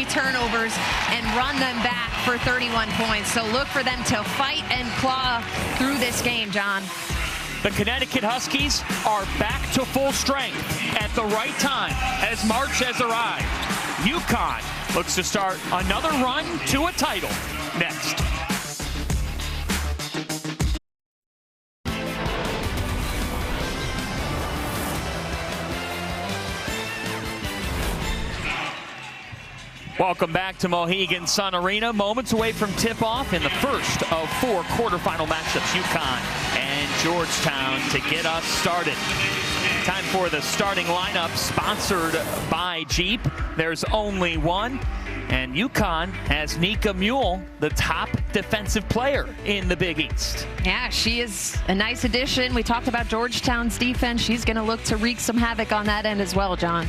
turnovers and run them back for 31 points. So look for them to fight and claw through this game, John. The Connecticut Huskies are back to full strength at the right time as March has arrived. UConn looks to start another run to a title next. Welcome back to Mohegan Sun Arena. Moments away from tip-off in the first of 4 quarterfinal matchups. UConn and Georgetown to get us started. Time for the starting lineup, sponsored by Jeep. There's only one, and UConn has Nika Mule, the top defensive player in the Big East. Yeah, she is a nice addition. We talked about Georgetown's defense. She's going to look to wreak some havoc on that end as well, John.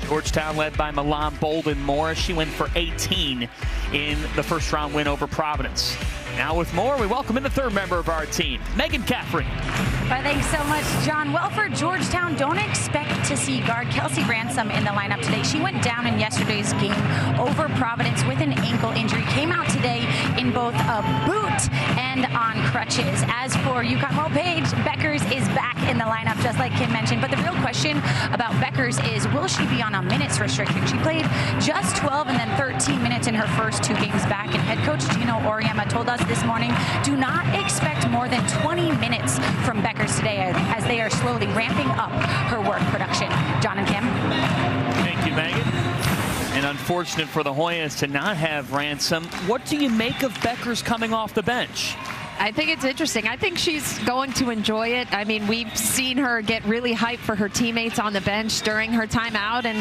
Georgetown led by Milan Bolden Morris. She went for 18 in the first round win over Providence. Now with more, we welcome in the third member of our team, Megan Caffrey. Well, thanks so much, John. Well, for Georgetown, don't expect to see guard Kelsey Ransom in the lineup today. She went down in yesterday's game over Providence with an ankle injury. Came out today in both a boot and on crutches. As for UConn, well, Paige Beckers is back in the lineup, just like Kim mentioned. But the real question about Beckers is, will she be on a minutes restriction? She played just 12 and then 13 minutes in her first 2 games back. And head coach Gino Oriema told us this morning, do not expect more than 20 minutes from Beckers today as they are slowly ramping up her work production. John and Kim. Thank you, Megan. And unfortunate for the Hoyas to not have Ransom. What do you make of Beckers coming off the bench? I think it's interesting. I think she's going to enjoy it. I mean, we've seen her get really hyped for her teammates on the bench during her timeout, and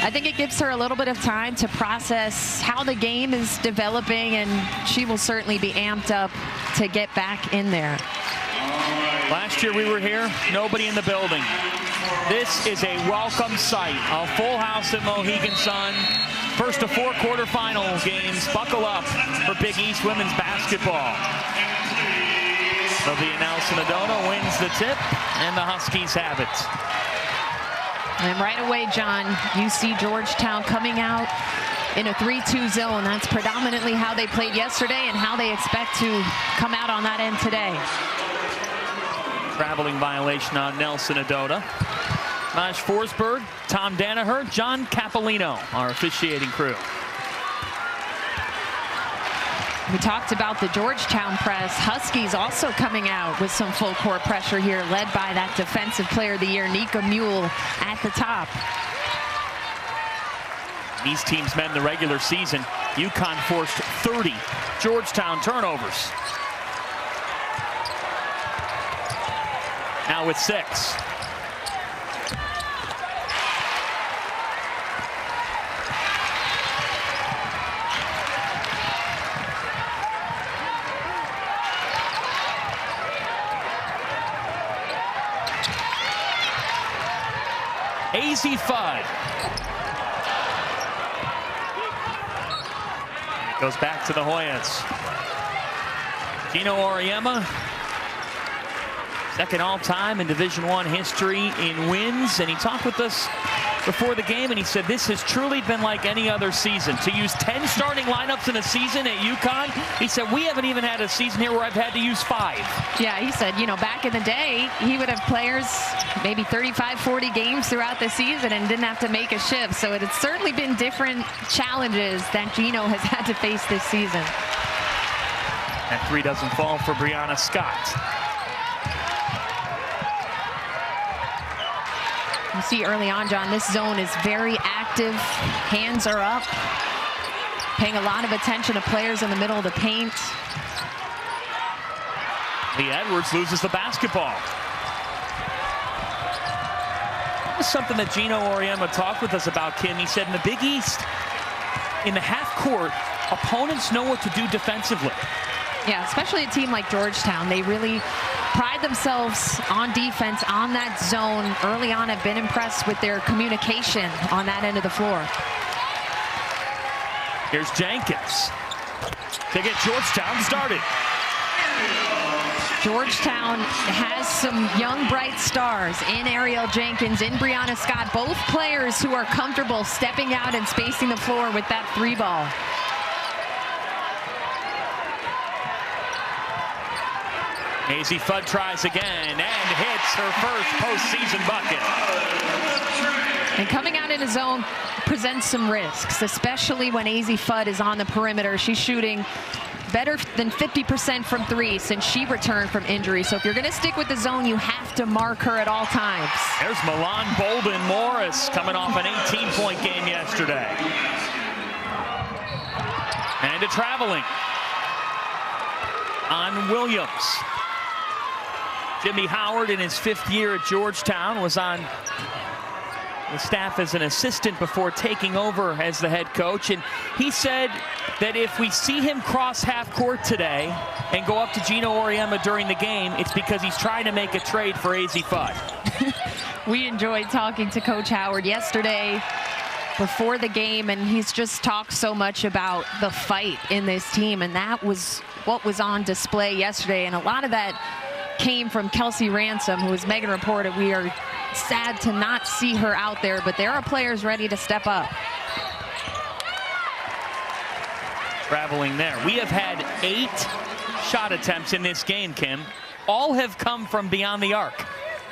I think it gives her a little bit of time to process how the game is developing, and she will certainly be amped up to get back in there. Last year we were here, nobody in the building. This is a welcome sight. A full house at Mohegan Sun. First of 4 quarterfinal games. Buckle up for Big East women's basketball. Sylvia Nelson-Adona wins the tip, and the Huskies have it. And right away, John, you see Georgetown coming out in a 3-2 zone. That's predominantly how they played yesterday and how they expect to come out on that end today. Traveling violation on Nelson-Adona. Maj Forsberg, Tom Danaher, John Capolino, our officiating crew. We talked about the Georgetown press. Huskies also coming out with some full court pressure here, led by that defensive player of the year, Nika Mule, at the top. These teams met in the regular season. UConn forced 30 Georgetown turnovers. Now with 6. Azzi Fudd. Goes back to the Hoyas. Gino Oriema, second all-time in Division I history in wins, and he talked with us before the game, and he said this has truly been like any other season. To use 10 starting lineups in a season at UConn, he said, we haven't even had a season here where I've had to use 5. Yeah, he said, you know, back in the day, he would have players maybe 35, 40 games throughout the season and didn't have to make a shift. So it's certainly been different challenges that Gino has had to face this season. That 3 doesn't fall for Brianna Scott. You see early on, John, this zone is very active. Hands are up. Paying a lot of attention to players in the middle of the paint. Lee Edwards loses the basketball. This is something that Gino Oriema talked with us about, Kim. He said in the Big East, in the half court, opponents know what to do defensively. Yeah, especially a team like Georgetown. They really pride themselves on defense, on that zone. Early on, I've been impressed with their communication on that end of the floor. Here's Jenkins to get Georgetown started. Georgetown has some young, bright stars in Ariel Jenkins, in Brianna Scott, both players who are comfortable stepping out and spacing the floor with that 3-ball. Maisie Fudd tries again and hits her first postseason bucket. And coming out in his zone presents some risks, especially when Azzi Fudd is on the perimeter. She's shooting better than 50% from 3 since she returned from injury. So if you're going to stick with the zone, you have to mark her at all times. There's Milan Bolden Morris coming off an 18-point game yesterday. And a traveling on Williams. Jimmy Howard, in his 5th year at Georgetown, was on the staff as an assistant before taking over as the head coach. And he said that if we see him cross half court today and go up to Gino Auriemma during the game, it's because he's trying to make a trade for Azzi Fudd. We enjoyed talking to Coach Howard yesterday before the game, and he's just talked so much about the fight in this team, and that was what was on display yesterday. And a lot of that came from Kelsey Ransom, who, as Megan reported, we are sad to not see her out there, but there are players ready to step up. Traveling there. We have had 8 shot attempts in this game, Kim. All have come from beyond the arc.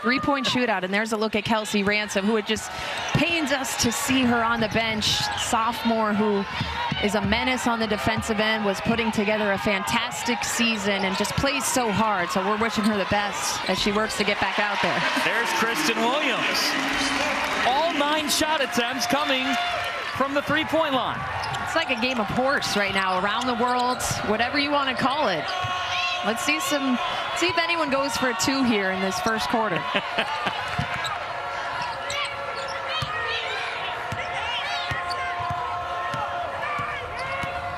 3-point shootout, and there's a look at Kelsey Ransom, who it just pains us to see her on the bench. Sophomore who is a menace on the defensive end, was putting together a fantastic season and just plays so hard. So we're wishing her the best as she works to get back out there. There's Kristen Williams. All 9 shot attempts coming from the 3-point line. It's like a game of horse right now, around the world, whatever you want to call it. Let's see if anyone goes for a 2 here in this first quarter.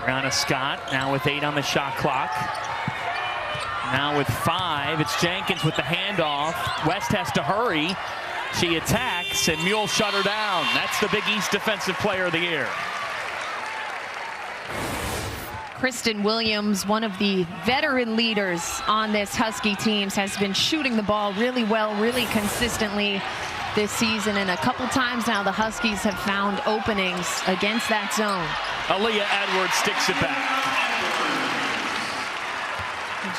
Brianna Scott now with 8 on the shot clock. Now with 5, it's Jenkins with the handoff. West has to hurry. She attacks, and Mule shut her down. That's the Big East Defensive Player of the Year. Kristen Williams, one of the veteran leaders on this Husky team, has been shooting the ball really well, really consistently this season, and a couple times now the Huskies have found openings against that zone. Aaliyah Edwards sticks it back.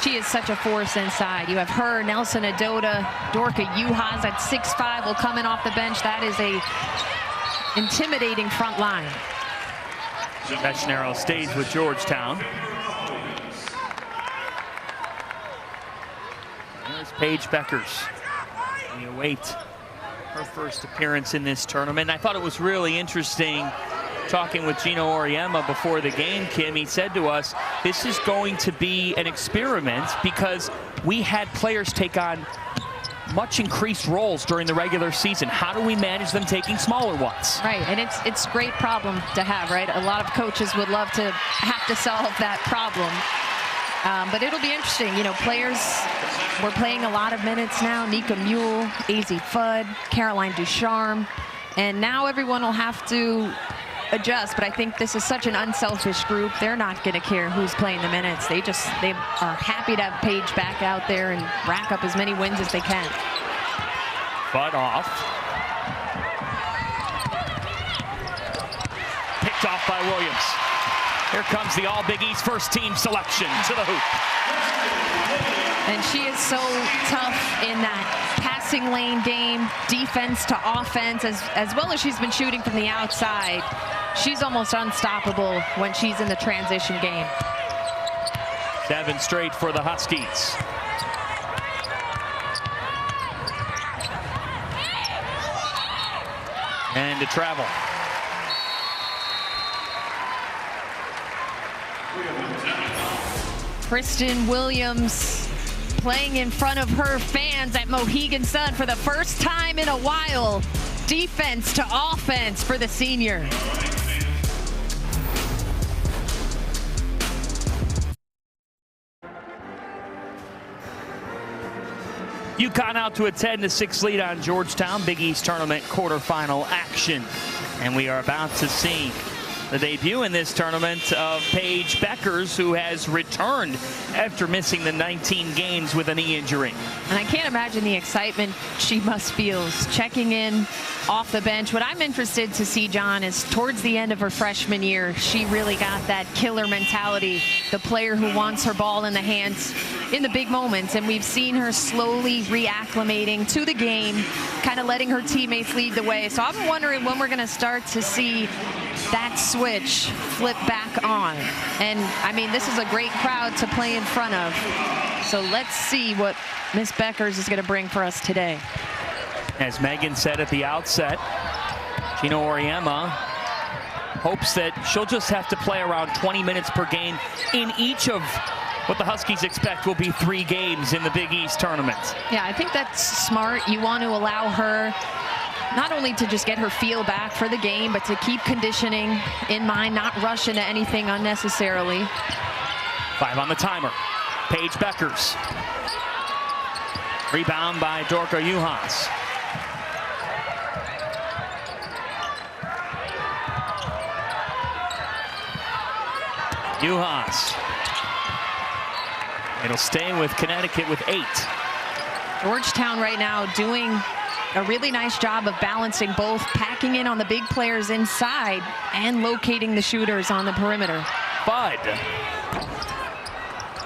She is such a force inside. You have her, Nelson Adota, Dorka Juhas at 6'5" will come in off the bench. That is a intimidating front line. Bechnero stays with Georgetown. There's Paige Beckers. We await her first appearance in this tournament. I thought it was really interesting talking with Gino Auriemma before the game, Kim. He said to us, this is going to be an experiment because we had players take on much increased roles during the regular season. How do we manage them taking smaller ones? Right, and it's a great problem to have, right? A lot of coaches would love to have to solve that problem. But it'll be interesting. You know, players, we're playing a lot of minutes now. Nika Mule, Azzi Fudd, Caroline Ducharme, and now everyone will have to adjust. But I think this is such an unselfish group. They're not going to care who's playing the minutes. They are happy to have Paige back out there and rack up as many wins as they can. Fudd off. Picked off by Williams. Here comes the All-Big East first team selection to the hoop. And she is so tough in that passing lane game, defense to offense, as well as she's been shooting from the outside. She's almost unstoppable when she's in the transition game. 7 straight for the Huskies. And to travel. Kristen Williams playing in front of her fans at Mohegan Sun for the first time in a while. Defense to offense for the senior. UConn out to a 10-6 lead on Georgetown. Big East Tournament quarterfinal action. And we are about to see the debut in this tournament of Paige Beckers, who has returned after missing the 19 games with a knee injury. And I can't imagine the excitement she must feel checking in off the bench. What I'm interested to see, John, is towards the end of her freshman year, she really got that killer mentality, the player who wants her ball in the hands in the big moments. And we've seen her slowly reacclimating to the game, kind of letting her teammates lead the way. So I'm wondering when we're going to start to see that switch flip back on. And I mean, this is a great crowd to play in front of. So let's see what Miss Beckers is going to bring for us today. As Megan said at the outset, Gino Auriemma hopes that she'll just have to play around 20 minutes per game in each of what the Huskies expect will be 3 games in the Big East tournament. Yeah, I think that's smart. You want to allow her not only to just get her feel back for the game, but to keep conditioning in mind, not rush into anything unnecessarily. 5 on the timer. Paige Beckers. Rebound by Dorka Juhans. Juhans. It'll stay with Connecticut with 8. Georgetown right now doing a really nice job of balancing both, packing in on the big players inside and locating the shooters on the perimeter. Bud.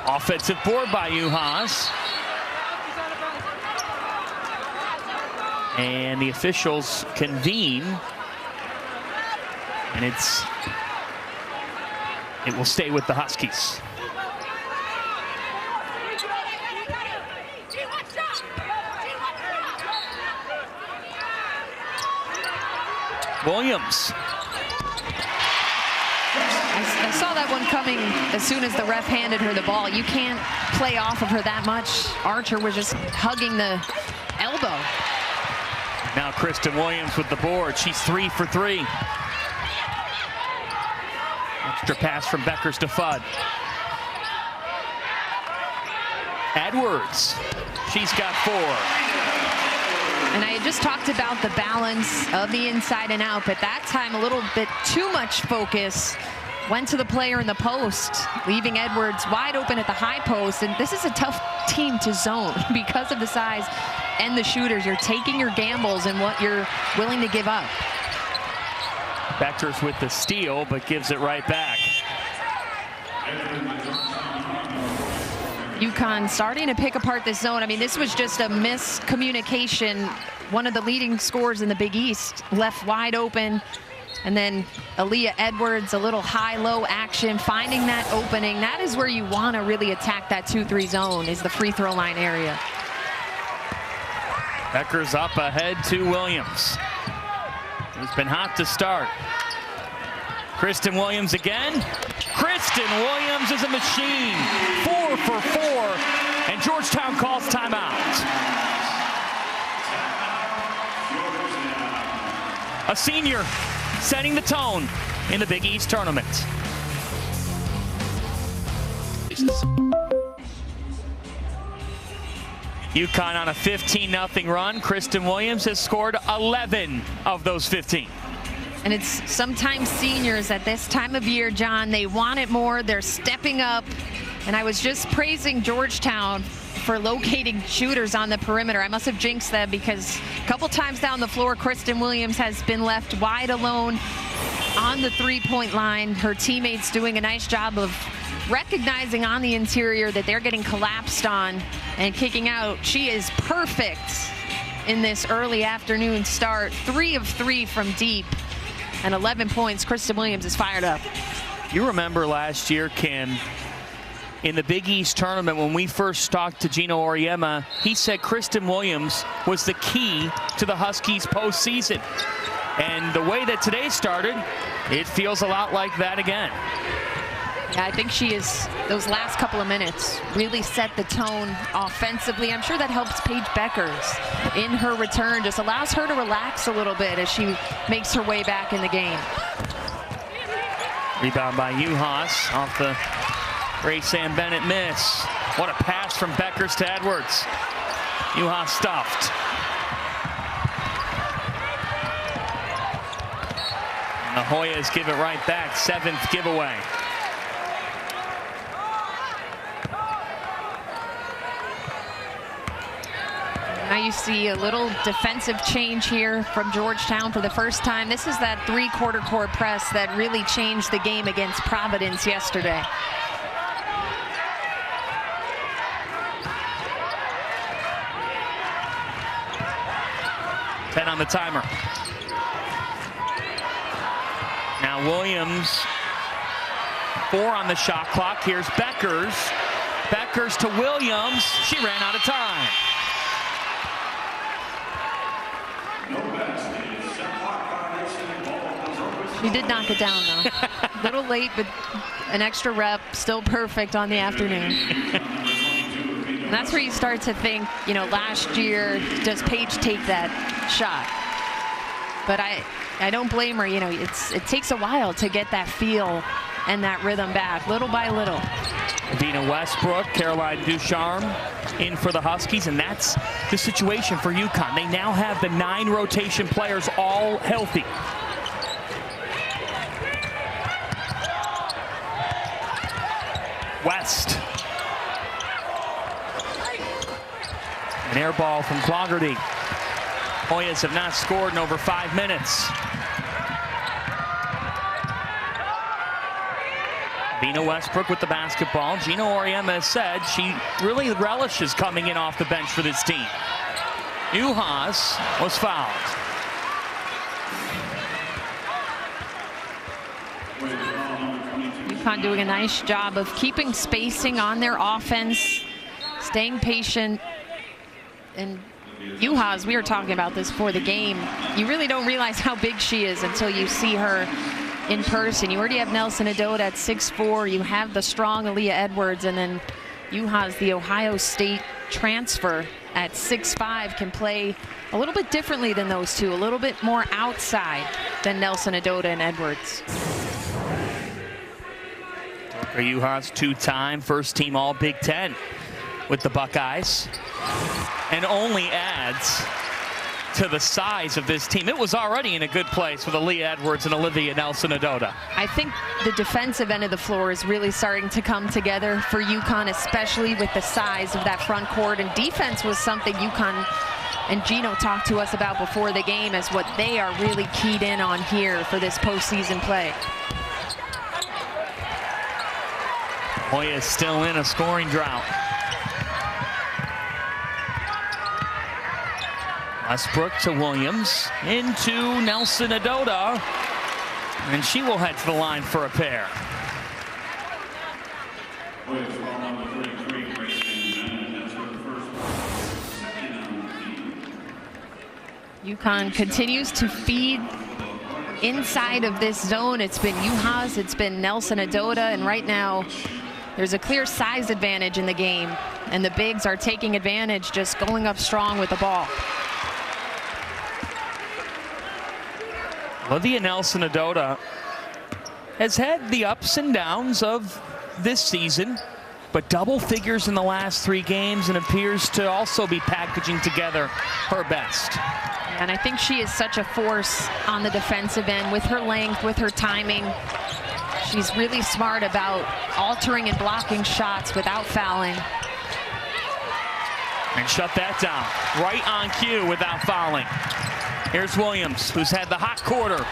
Offensive board by Juhans. And the officials convene. And it will stay with the Huskies. Williams. I saw that one coming as soon as the ref handed her the ball. You can't play off of her that much. Archer was just hugging the elbow. Now Kristen Williams with the board. She's 3 for 3. Extra pass from Beckers to Fudd. Edwards. She's got 4. And I had just talked about the balance of the inside and out, but that time a little bit too much focus went to the player in the post, leaving Edwards wide open at the high post. And this is a tough team to zone because of the size and the shooters. You're taking your gambles and what you're willing to give up. Beckers with the steal, but gives it right back. UConn starting to pick apart this zone. I mean, this was just a miscommunication. One of the leading scorers in the Big East left wide open. And then Aaliyah Edwards, a little high-low action, finding that opening. That is where you want to really attack that 2-3 zone, is the free throw line area. Beckers up ahead to Williams. It's been hot to start. Kristen Williams again. Kristen Williams is a machine. 4 for 4, and Georgetown calls timeout. A senior setting the tone in the Big East tournament. UConn on a 15-0 run. Kristen Williams has scored 11 of those 15. And it's sometimes seniors at this time of year, John, they want it more. They're stepping up. And I was just praising Georgetown for locating shooters on the perimeter. I must have jinxed them because a couple times down the floor, Kristen Williams has been left wide alone on the three-point line. Her teammates doing a nice job of recognizing on the interior that they're getting collapsed on and kicking out. She is perfect in this early afternoon start. 3 of 3 from deep and 11 points. Kristen Williams is fired up. You remember last year, Kim, in the Big East tournament when we first talked to Gino Auriemma, he said Kristen Williams was the key to the Huskies postseason. And the way that today started, it feels a lot like that again. Yeah, I think she is, those last couple of minutes really set the tone offensively. I'm sure that helps Paige Beckers in her return, just allows her to relax a little bit as she makes her way back in the game. Rebound by Juhans off the Ray Sam Bennett miss. What a pass from Beckers to Edwards. Juhans stuffed. And the Hoyas give it right back. 7th giveaway. Now you see a little defensive change here from Georgetown for the first time. This is that 3/4 court press that really changed the game against Providence yesterday. On the timer. Now Williams, 4 on the shot clock. Here's Beckers. Beckers to Williams. She ran out of time. She did knock it down, though. A little late, but an extra rep, still perfect on the afternoon. And that's where you start to think, you know, last year, does Paige take that shot? But I don't blame her. You know, it takes a while to get that feel and that rhythm back, little by little. Dina Westbrook, Caroline Ducharme in for the Huskies, and that's the situation for UConn. They now have the 9 rotation players all healthy. West. An air ball from Clougherty. Hoyas have not scored in over 5 minutes. Vina Westbrook with the basketball. Gina Auriemma has said she really relishes coming in off the bench for this team. Uhas was fouled. UConn doing a nice job of keeping spacing on their offense, staying patient. And Uhas, we were talking about this before the game, you really don't realize how big she is until you see her in person. You already have Nelson Adota at 6'4". You have the strong Aaliyah Edwards, and then Uhas, the Ohio State transfer, at 6'5", can play a little bit differently than those two, a little bit more outside than Nelson Adota and Edwards. Uhas, 2-time first-team All-Big Ten with the Buckeyes, and only adds to the size of this team. It was already in a good place with Aaliyah Edwards and Olivia Nelson Adota. I think the defensive end of the floor is really starting to come together for UConn, especially with the size of that front court. And defense was something UConn and Gino talked to us about before the game as what they are really keyed in on here for this postseason play. Hoya is still in a scoring drought. Westbrook to Williams, into Nelson Adota, and she will head to the line for a pair. UConn continues to feed inside of this zone. It's been Uhas, it's been Nelson Adota, and right now there's a clear size advantage in the game, and the bigs are taking advantage, just going up strong with the ball. Olivia Nelson Adota has had the ups and downs of this season, but double figures in the last 3 games and appears to also be packaging together her best. And I think she is such a force on the defensive end with her length, with her timing. She's really smart about altering and blocking shots without fouling. And shut that down right on cue without fouling. Here's Williams, who's had the hot quarter.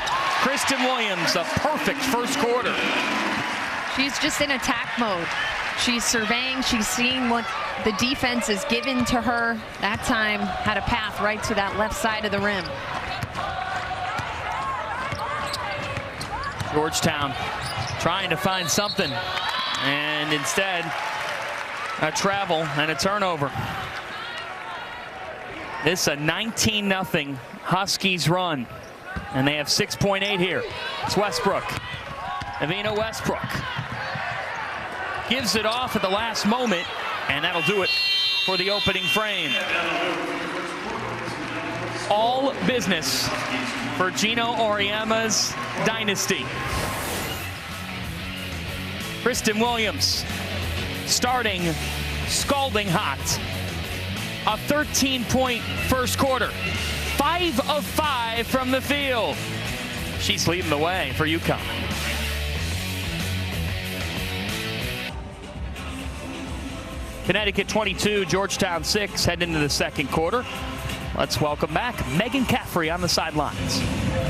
Kristen Williams, a perfect first quarter. She's just in attack mode. She's surveying, she's seeing what the defense is given to her. That time had a path right to that left side of the rim. Georgetown trying to find something, and instead a travel and a turnover. This is a 19-0 Huskies run, and they have 6.8 here. It's Westbrook. Evina Westbrook gives it off at the last moment, and that'll do it for the opening frame. All business for Gino Auriemma's dynasty. Kristen Williams starting scalding hot. A 13-point first quarter. 5 of 5 from the field. She's leading the way for UConn. Connecticut 22, Georgetown 6, heading into the second quarter. Let's welcome back Megan Caffrey on the sidelines.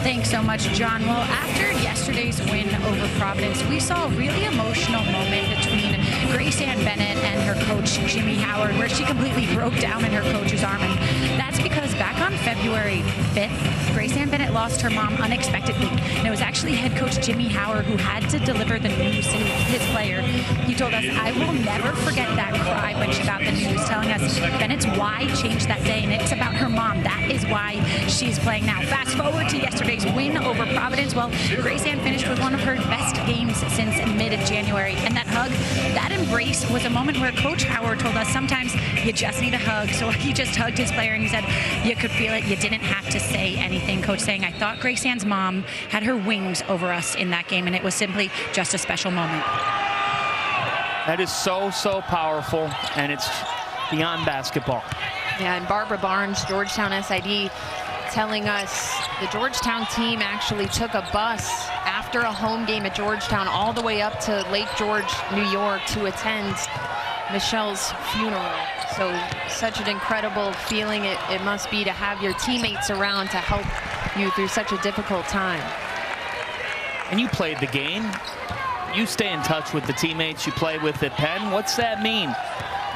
Thanks so much, John. Well, after yesterday's win over Providence, we saw a really emotional moment between Grace Ann Bennett and her coach, Jimmy Howard, where she completely broke down in her coach's arm. And that's because back on February 5th, Grace Ann Bennett lost her mom unexpectedly. And it was actually head coach Jimmy Howard who had to deliver the news to his player. He told us, "I will never forget that cry when she got the news," telling us Bennett's why changed that day, and it's about her mom. That is why she's playing now. Fast forward to yesterday's win over Providence. Well, Grace Ann finished with one of her best games since mid-January. And that hug, that embrace was a moment where Coach Howard told us sometimes you just need a hug. So he just hugged his player and he said, you could feel it. You didn't have to say anything. Coach saying, I thought Grace Ann's mom had her wings over us in that game, and it was simply just a special moment. That is so, so powerful, and it's beyond basketball. Yeah, and Barbara Barnes, Georgetown SID, telling us the Georgetown team actually took a bus after a home game at Georgetown all the way up to Lake George, New York, to attend Michelle's funeral. So such an incredible feeling it must be to have your teammates around to help you through such a difficult time. And you played the game. You stay in touch with the teammates you play with at Penn. What's that mean?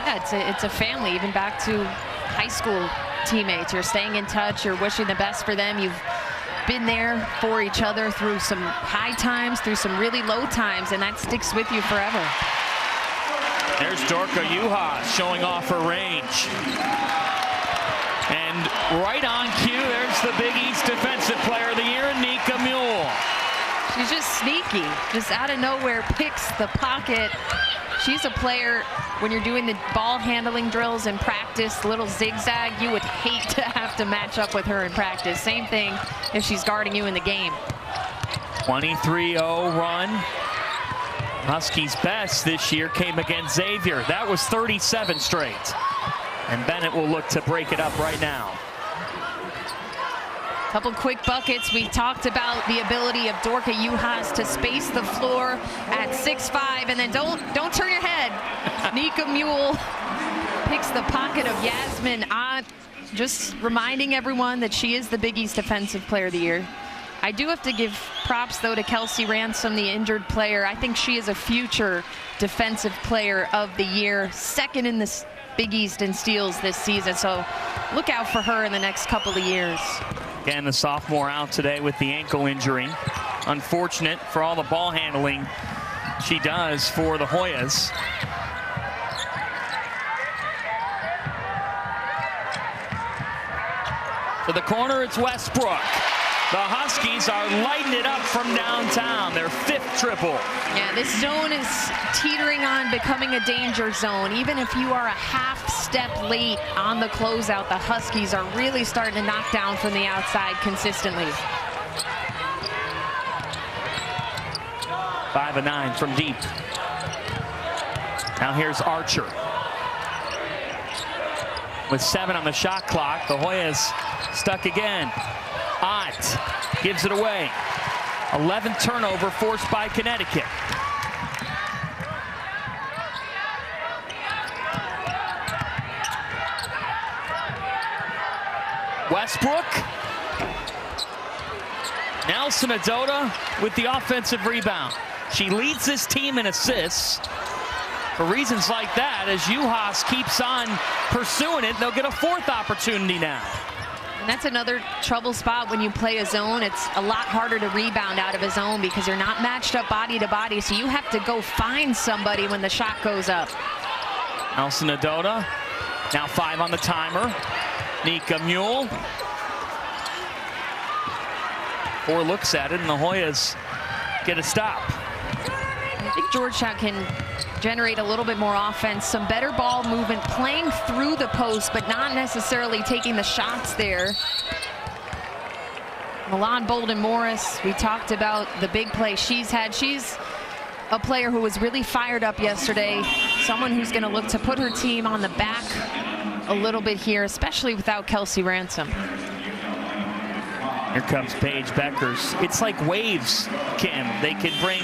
Yeah, it's a family, even back to high school teammates. You're staying in touch, you're wishing the best for them. You've been there for each other through some high times, through some really low times, and that sticks with you forever. There's Dorka Juhas showing off her range. And right on cue, there's the Big East Defensive Player of the Year, Nika Mule. She's just sneaky, just out of nowhere, picks the pocket. She's a player, when you're doing the ball handling drills in practice, little zigzag, you would hate to have to match up with her in practice. Same thing if she's guarding you in the game. 23-0 run. Huskies' best this year came against Xavier. That was 37 straight. And Bennett will look to break it up right now. Couple quick buckets. We talked about the ability of Dorka Juhas to space the floor at 6'5", and then don't turn your head. Nika Mule picks the pocket of Yasmin Ott, just reminding everyone that she is the Big East Defensive Player of the Year. I do have to give props, though, to Kelsey Ransom, the injured player. I think she is a future Defensive Player of the Year, second in the Big East in steals this season. So look out for her in the next couple of years. Again, the sophomore out today with the ankle injury. Unfortunate for all the ball handling she does for the Hoyas. To the corner, it's Westbrook. The Huskies are lighting it up from downtown, their fifth triple. Yeah, this zone is teetering on becoming a danger zone. Even if you are a half step late on the closeout, the Huskies are really starting to knock down from the outside consistently. 5 of 9 from deep. Now here's Archer. With 7 on the shot clock, the Hoyas stuck again. Ott gives it away. 11th turnover forced by Connecticut. Westbrook. Nelson Adota with the offensive rebound. She leads this team in assists. For reasons like that, as Juhas keeps on pursuing it, they'll get a fourth opportunity now. And that's another trouble spot when you play a zone. It's a lot harder to rebound out of a zone because you're not matched up body to body, so you have to go find somebody when the shot goes up. Nelson Adota, now 5 on the timer. Nika Mule. 4 looks at it, and the Hoyas get a stop. I think Georgetown can generate a little bit more offense, some better ball movement, playing through the post, but not necessarily taking the shots there. Milan Bolden-Morris, we talked about the big play she's had. She's a player who was really fired up yesterday, someone who's going to look to put her team on the back a little bit here, especially without Kelsey Ransom. Here comes Paige Beckers. It's like waves, Kim. They can bring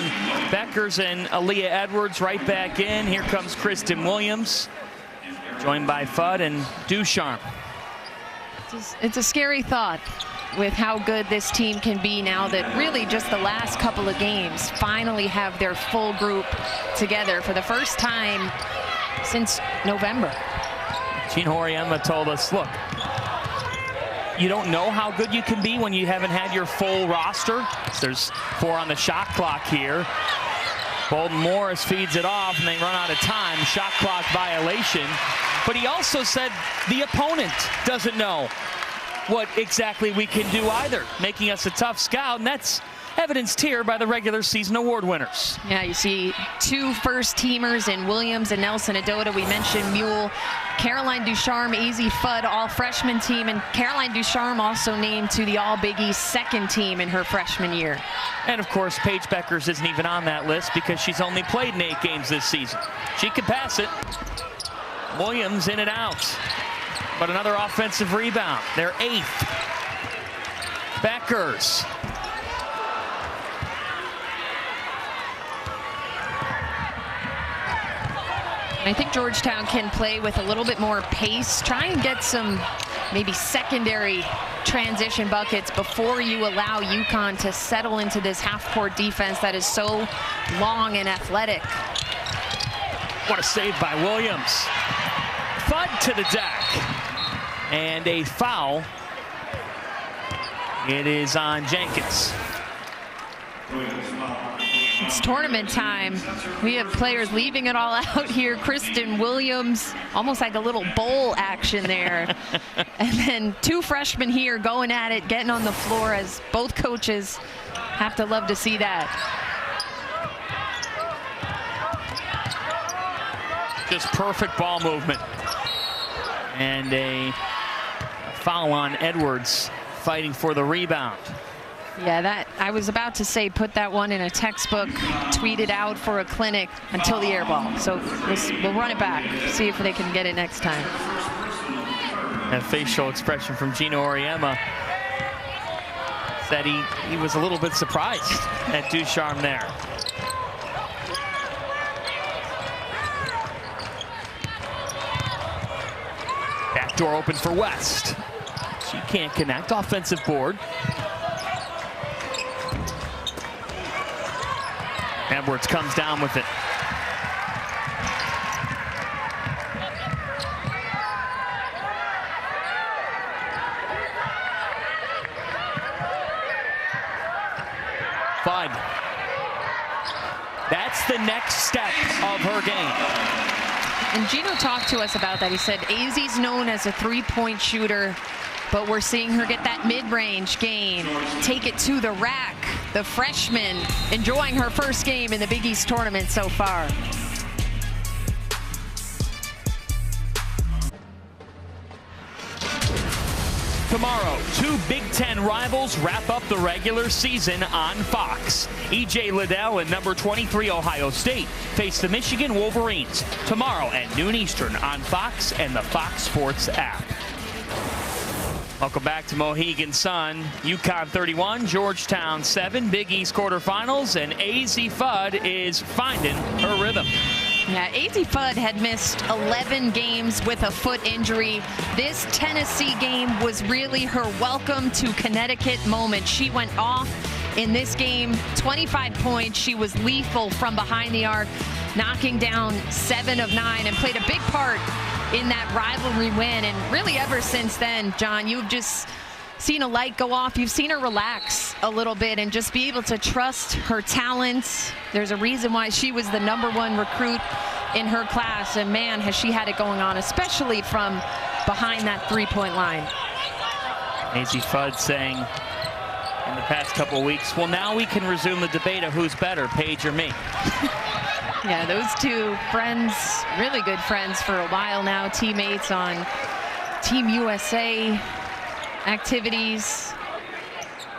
Beckers and Aaliyah Edwards right back in. Here comes Kristen Williams, joined by Fudd and Ducharme. It's a scary thought with how good this team can be now that really just the last couple of games finally have their full group together for the first time since November. Gina Auriemma told us, look, you don't know how good you can be when you haven't had your full roster. There's 4 on the shot clock here. Bolden Morris feeds it off and they run out of time. Shot clock violation. But he also said the opponent doesn't know what exactly we can do either, making us a tough scout, and that's evidenced here by the regular season award winners. Yeah, you see 2 first-teamers in Williams and Nelson Adota. We mentioned Mule, Caroline Ducharme, AZ Fudd, all-freshman team, and Caroline Ducharme also named to the All-Big East second team in her freshman year. And, of course, Paige Beckers isn't even on that list because she's only played in 8 games this season. She could pass it. Williams in and out. But another offensive rebound. They're 8th. Beckers. I think Georgetown can play with a little bit more pace, try and get some maybe secondary transition buckets before you allow UConn to settle into this half-court defense that is so long and athletic. What a save by Williams. Fudd to the deck. And a foul. It is on Jenkins. It's tournament time. We have players leaving it all out here. Kristen Williams, almost like a little bowl action there. And then 2 freshmen here going at it, getting on the floor, as both coaches have to love to see that. Just perfect ball movement. And a foul on Edwards, fighting for the rebound. Yeah, that I was about to say, put that one in a textbook, tweet it out for a clinic until the air ball. So we'll run it back, see if they can get it next time. And facial expression from Gina Auriemma said he was a little bit surprised at Ducharme there. Back door open for West. She can't connect. Offensive board. Edwards comes down with it. Fudd. That's the next step of her game. And Gino talked to us about that. He said AZ's known as a 3-point shooter, but we're seeing her get that mid-range game, take it to the rack. The freshman enjoying her first game in the Big East tournament so far. Tomorrow, 2 Big Ten rivals wrap up the regular season on Fox. E.J. Liddell and number 23 Ohio State face the Michigan Wolverines tomorrow at noon Eastern on Fox and the Fox Sports app. Welcome back to Mohegan Sun. UConn 31, Georgetown 7, Big East quarterfinals, and AZ Fudd is finding her rhythm. Yeah, AZ Fudd had missed 11 games with a foot injury. This Tennessee game was really her welcome to Connecticut moment. She went off in this game, 25 points. She was lethal from behind the arc, knocking down 7 of 9, and played a big part in that rivalry win. And really ever since then, John, you've just seen a light go off. You've seen her relax a little bit and just be able to trust her talents. There's a reason why she was the #1 recruit in her class, and man, has she had it going on, especially from behind that 3-point line. AZ Fudd saying in the past couple of weeks, well, now we can resume the debate of who's better, Paige or me. Yeah, those 2 friends, really good friends for a while now, teammates on Team USA activities.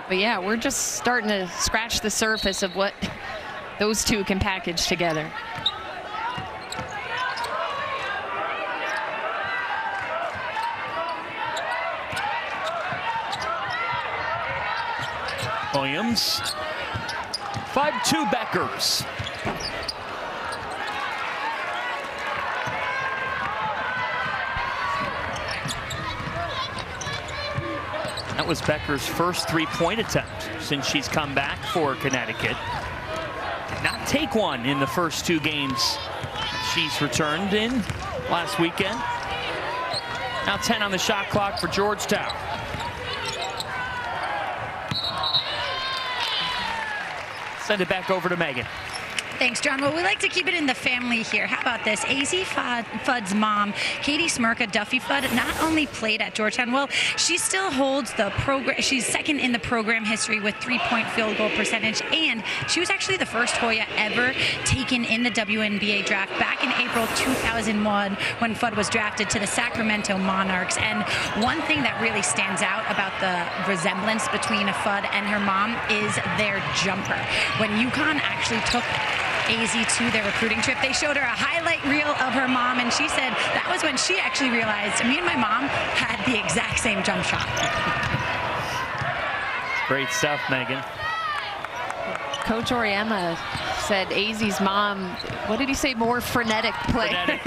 But yeah, we're just starting to scratch the surface of what those 2 can package together. Williams. 5-2 Beckers. That was Becker's first three-point attempt since she's come back for Connecticut. Did not take one in the first two games she's returned in last weekend. Now 10 on the shot clock for Georgetown. Send it back over to Megan. Thanks, John. Well, we like to keep it in the family here. How about this? AZ Fudd's mom, Katie Smirka Duffy Fudd, not only played at Georgetown, well, she still holds the program. She's second in the program history with 3-point field goal percentage, and she was actually the first Hoya ever taken in the WNBA draft back in April 2001 when Fudd was drafted to the Sacramento Monarchs. And one thing that really stands out about the resemblance between a Fudd and her mom is their jumper. When UConn actually took AZ to their recruiting trip, they showed her a highlight reel of her mom, and she said that was when she actually realized me and my mom had the exact same jump shot. Great stuff, Megan. Coach Oriema said AZ's mom, what did he say, more frenetic player?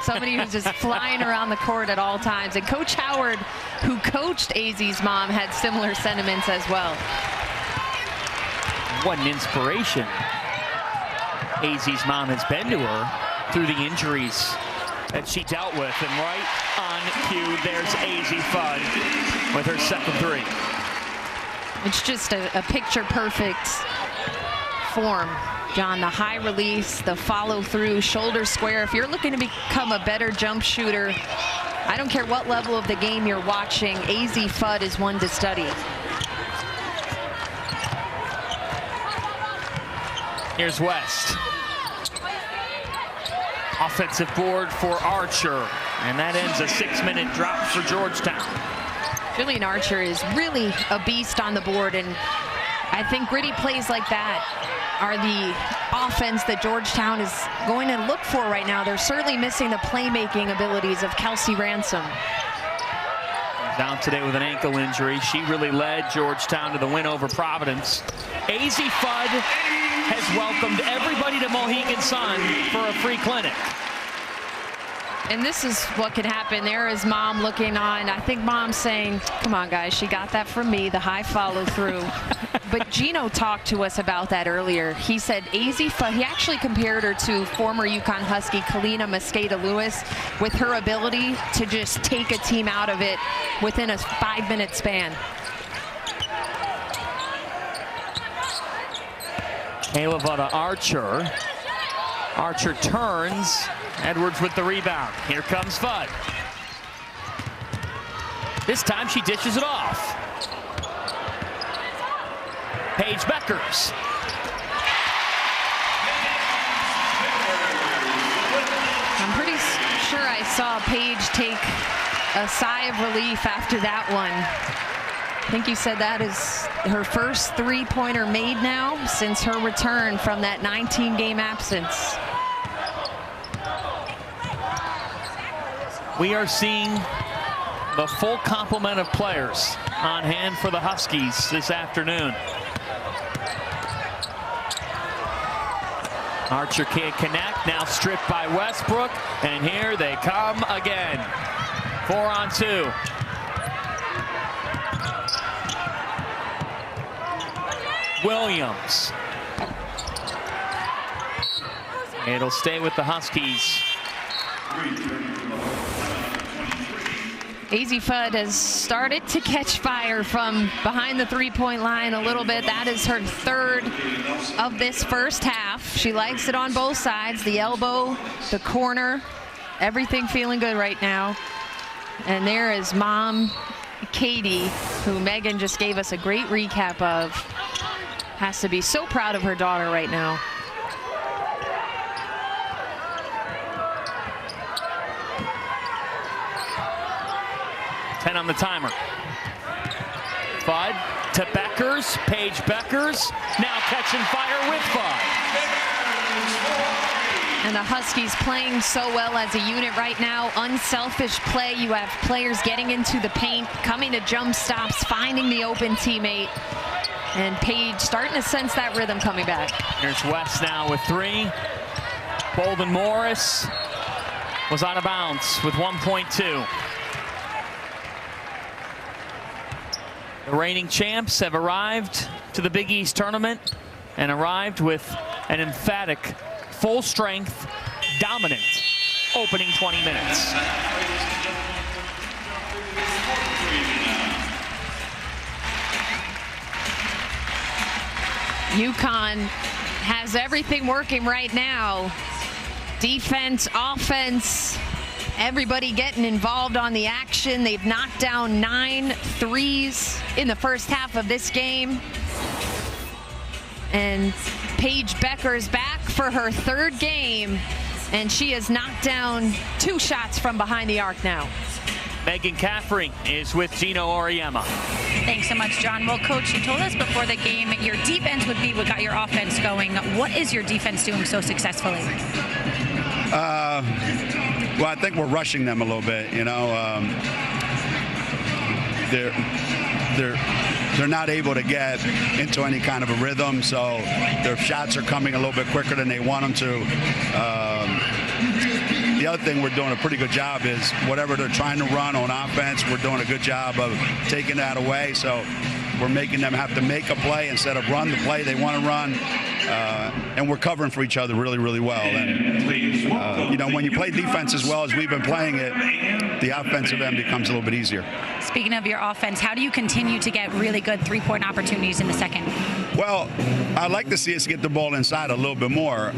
Somebody who's just flying around the court at all times. And Coach Howard, who coached AZ's mom, had similar sentiments as well. What an inspiration AZ's mom has been to her through the injuries that she dealt with. And right on cue, there's AZ Fudd with her second three. It's just a picture-perfect form, John. The high release, the follow-through, shoulder square. If you're looking to become a better jump shooter, I don't care what level of the game you're watching, AZ Fudd is one to study. Here's West. Offensive board for Archer, and that ends a 6-minute drop for Georgetown. Jillian Archer is really a beast on the board, and I think gritty plays like that are the offense that Georgetown is going to look for right now. They're certainly missing the playmaking abilities of Kelsey Ransom. Down today with an ankle injury. She really led Georgetown to the win over Providence. AZ Fudd has welcomed everybody to Mohegan Sun for a free clinic. And this is what could happen. There is mom looking on. I think mom's saying, come on, guys, she got that from me, the high follow through. But Gino talked to us about that earlier. He said AZ Fudd, he actually compared her to former UConn Husky Kalina Mosqueda-Lewis with her ability to just take a team out of it within a 5-minute span. Haleva to Archer. Archer turns. Edwards with the rebound. Here comes Fudd. This time she dishes it off. Paige Beckers. I'm pretty sure I saw Paige take a sigh of relief after that one. I think you said that is her first three-pointer made now since her return from that 19-game absence. We are seeing the full complement of players on hand for the Huskies this afternoon. Archer can't connect, now stripped by Westbrook, and here they come again. 4-on-2. Williams. It'll stay with the Huskies. AZ Fudd has started to catch fire from behind the three-point line a little bit. That is her third of this first half. She likes it on both sides, the elbow, the corner, everything feeling good right now. And there is mom, Katie, who Megan just gave us a great recap of. Has to be so proud of her daughter right now. On the timer. Fudd to Beckers. Paige Beckers now catching fire with Fudd. And the Huskies playing so well as a unit right now. Unselfish play. You have players getting into the paint, coming to jump stops, finding the open teammate. And Paige starting to sense that rhythm coming back. Here's West now with 3. Bolden Morris was out of bounds with 1.2. The reigning champs have arrived to the Big East tournament and arrived with an emphatic, full-strength, dominant opening 20 minutes. UConn has everything working right now. Defense, offense, everybody getting involved on the action. They've knocked down 9 threes in the first half of this game. And Paige Becker's back for her 3rd game, and she has knocked down 2 shots from behind the arc now. Megan Caffrey is with Gino Auriemma. Thanks so much, John. Well, Coach, you told us before the game your defense would be what got your offense going. What is your defense doing so successfully? Well, I think we're rushing them a little bit. You know, they're not able to get into any kind of a rhythm, so their shots are coming a little bit quicker than they want them to. The other thing we're doing a pretty good job is whatever they're trying to run on offense, we're doing a good job of taking that away. So we're making them have to make a play instead of run the play they want to run. And we're covering for each other really, really well. And, you know, when you play defense as well as we've been playing it, the offensive end becomes a little bit easier. Speaking of your offense, how do you continue to get really good 3-point opportunities in the second? Well, I'd like to see us get the ball inside a little bit more.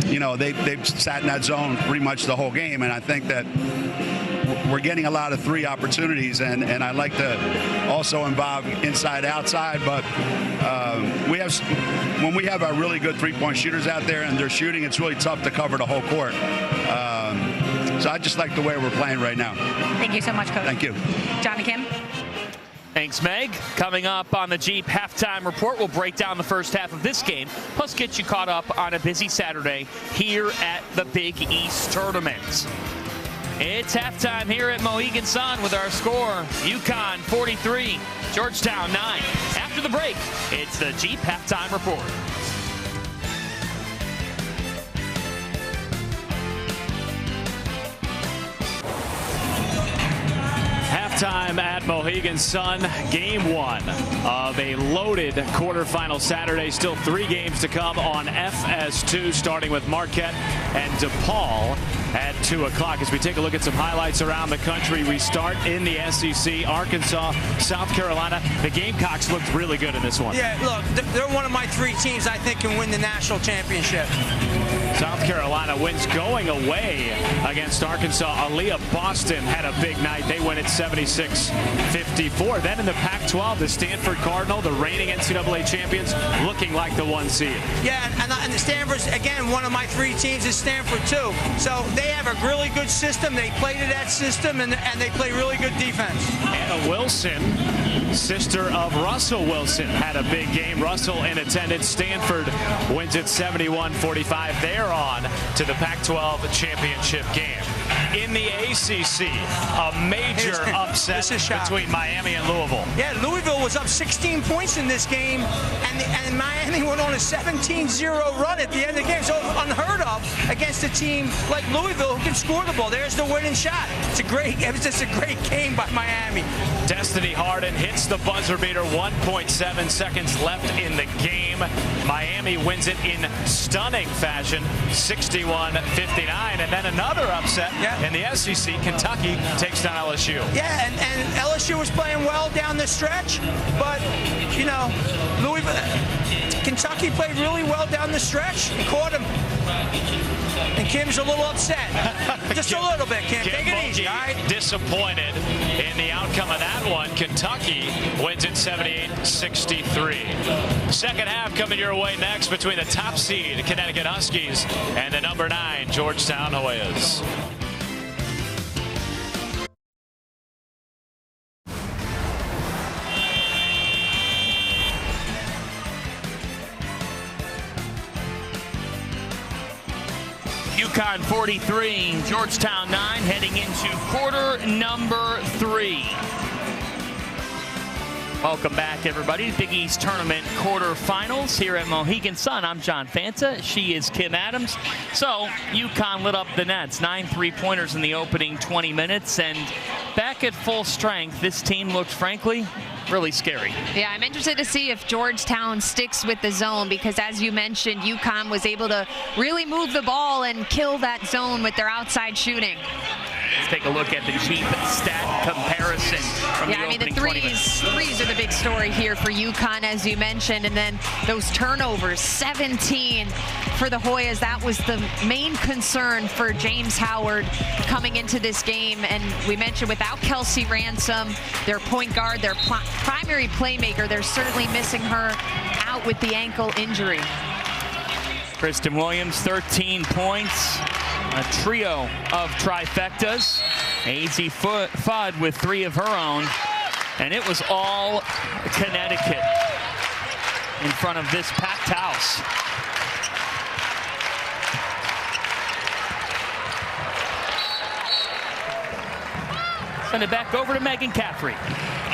You know, they've sat in that zone pretty much the whole game, and I think that we're getting a lot of 3 opportunities, and I like to also involve inside, outside, but when we have our really good 3-point shooters out there and they're shooting, it's really tough to cover the whole court. So I just like the way we're playing right now. Thank you so much, Coach. Thank you. John and Kim. Thanks, Meg. Coming up on the Jeep Halftime Report, we'll break down the first half of this game, plus get you caught up on a busy Saturday here at the Big East Tournament. It's halftime here at Mohegan Sun with our score, UConn 43, Georgetown 9. After the break, it's the Jeep Halftime Report. Halftime at Mohegan Sun, game 1 of a loaded quarterfinal Saturday. Still 3 games to come on FS2, starting with Marquette and DePaul at 2 o'clock. As we take a look at some highlights around the country, we start in the SEC. Arkansas, South Carolina. The Gamecocks looked really good in this one. Yeah, look, they're one of my 3 teams I think can win the national championship. South Carolina wins going away against Arkansas. Aaliyah Boston had a big night. They win at 76-54. Then in the Pac-12, the Stanford Cardinal, the reigning NCAA champions, looking like the 1 seed. Yeah, and the Stanford's, again, one of my 3 teams is Stanford, too. So they have a really good system. They play to that system, and they play really good defense. Anna Wilson, sister of Russell Wilson, had a big game. Russell in attendance. Stanford wins at 71-45. They're on to the Pac-12 championship game. In the ACC, a major upset between Miami and Louisville. Yeah, Louisville was up 16 points in this game, and Miami went on a 17-0 run at the end of the game. So unheard of against a team like Louisville who can score the ball. There's the winning shot. It was just a great game by Miami. Destiny Harden hits the buzzer beater. 1.7 seconds left in the game. Miami wins it in stunning fashion, 61-59. And then another upset in the SEC. Kentucky takes down LSU. Yeah, and LSU was playing well down the stretch, but, you know, Kentucky played really well down the stretch and caught him. And Kim's a little upset. Just a little bit, Kim. Take it easy, all right? Disappointed in the outcome of that one. Kentucky wins it 78-63. Second half coming your way next between the top seed Connecticut Huskies and the number 9 Georgetown Hoyas. UConn 43, Georgetown 9, heading into quarter number 3. Welcome back, everybody. Big East Tournament quarterfinals here at Mohegan Sun. I'm John Fanta. She is Kim Adams. So UConn lit up the nets. 9 3-pointers in the opening 20 minutes. And back at full strength, this team looked, frankly, really scary. Yeah, I'm interested to see if Georgetown sticks with the zone because, as you mentioned, UConn was able to really move the ball and kill that zone with their outside shooting. Let's take a look at the cheap stat comparison from the opening 20 minutes. Threes are the big story here for UConn, as you mentioned, and then those turnovers, 17 for the Hoyas. That was the main concern for James Howard coming into this game, and we mentioned without Kelsey Ransom, their point guard, their primary playmaker, they're certainly missing her out with the ankle injury. Kristen Williams, 13 points. A trio of trifectas. AZ Fudd with 3 of her own. And it was all Connecticut in front of this packed house. Send it back over to Megan Caffrey.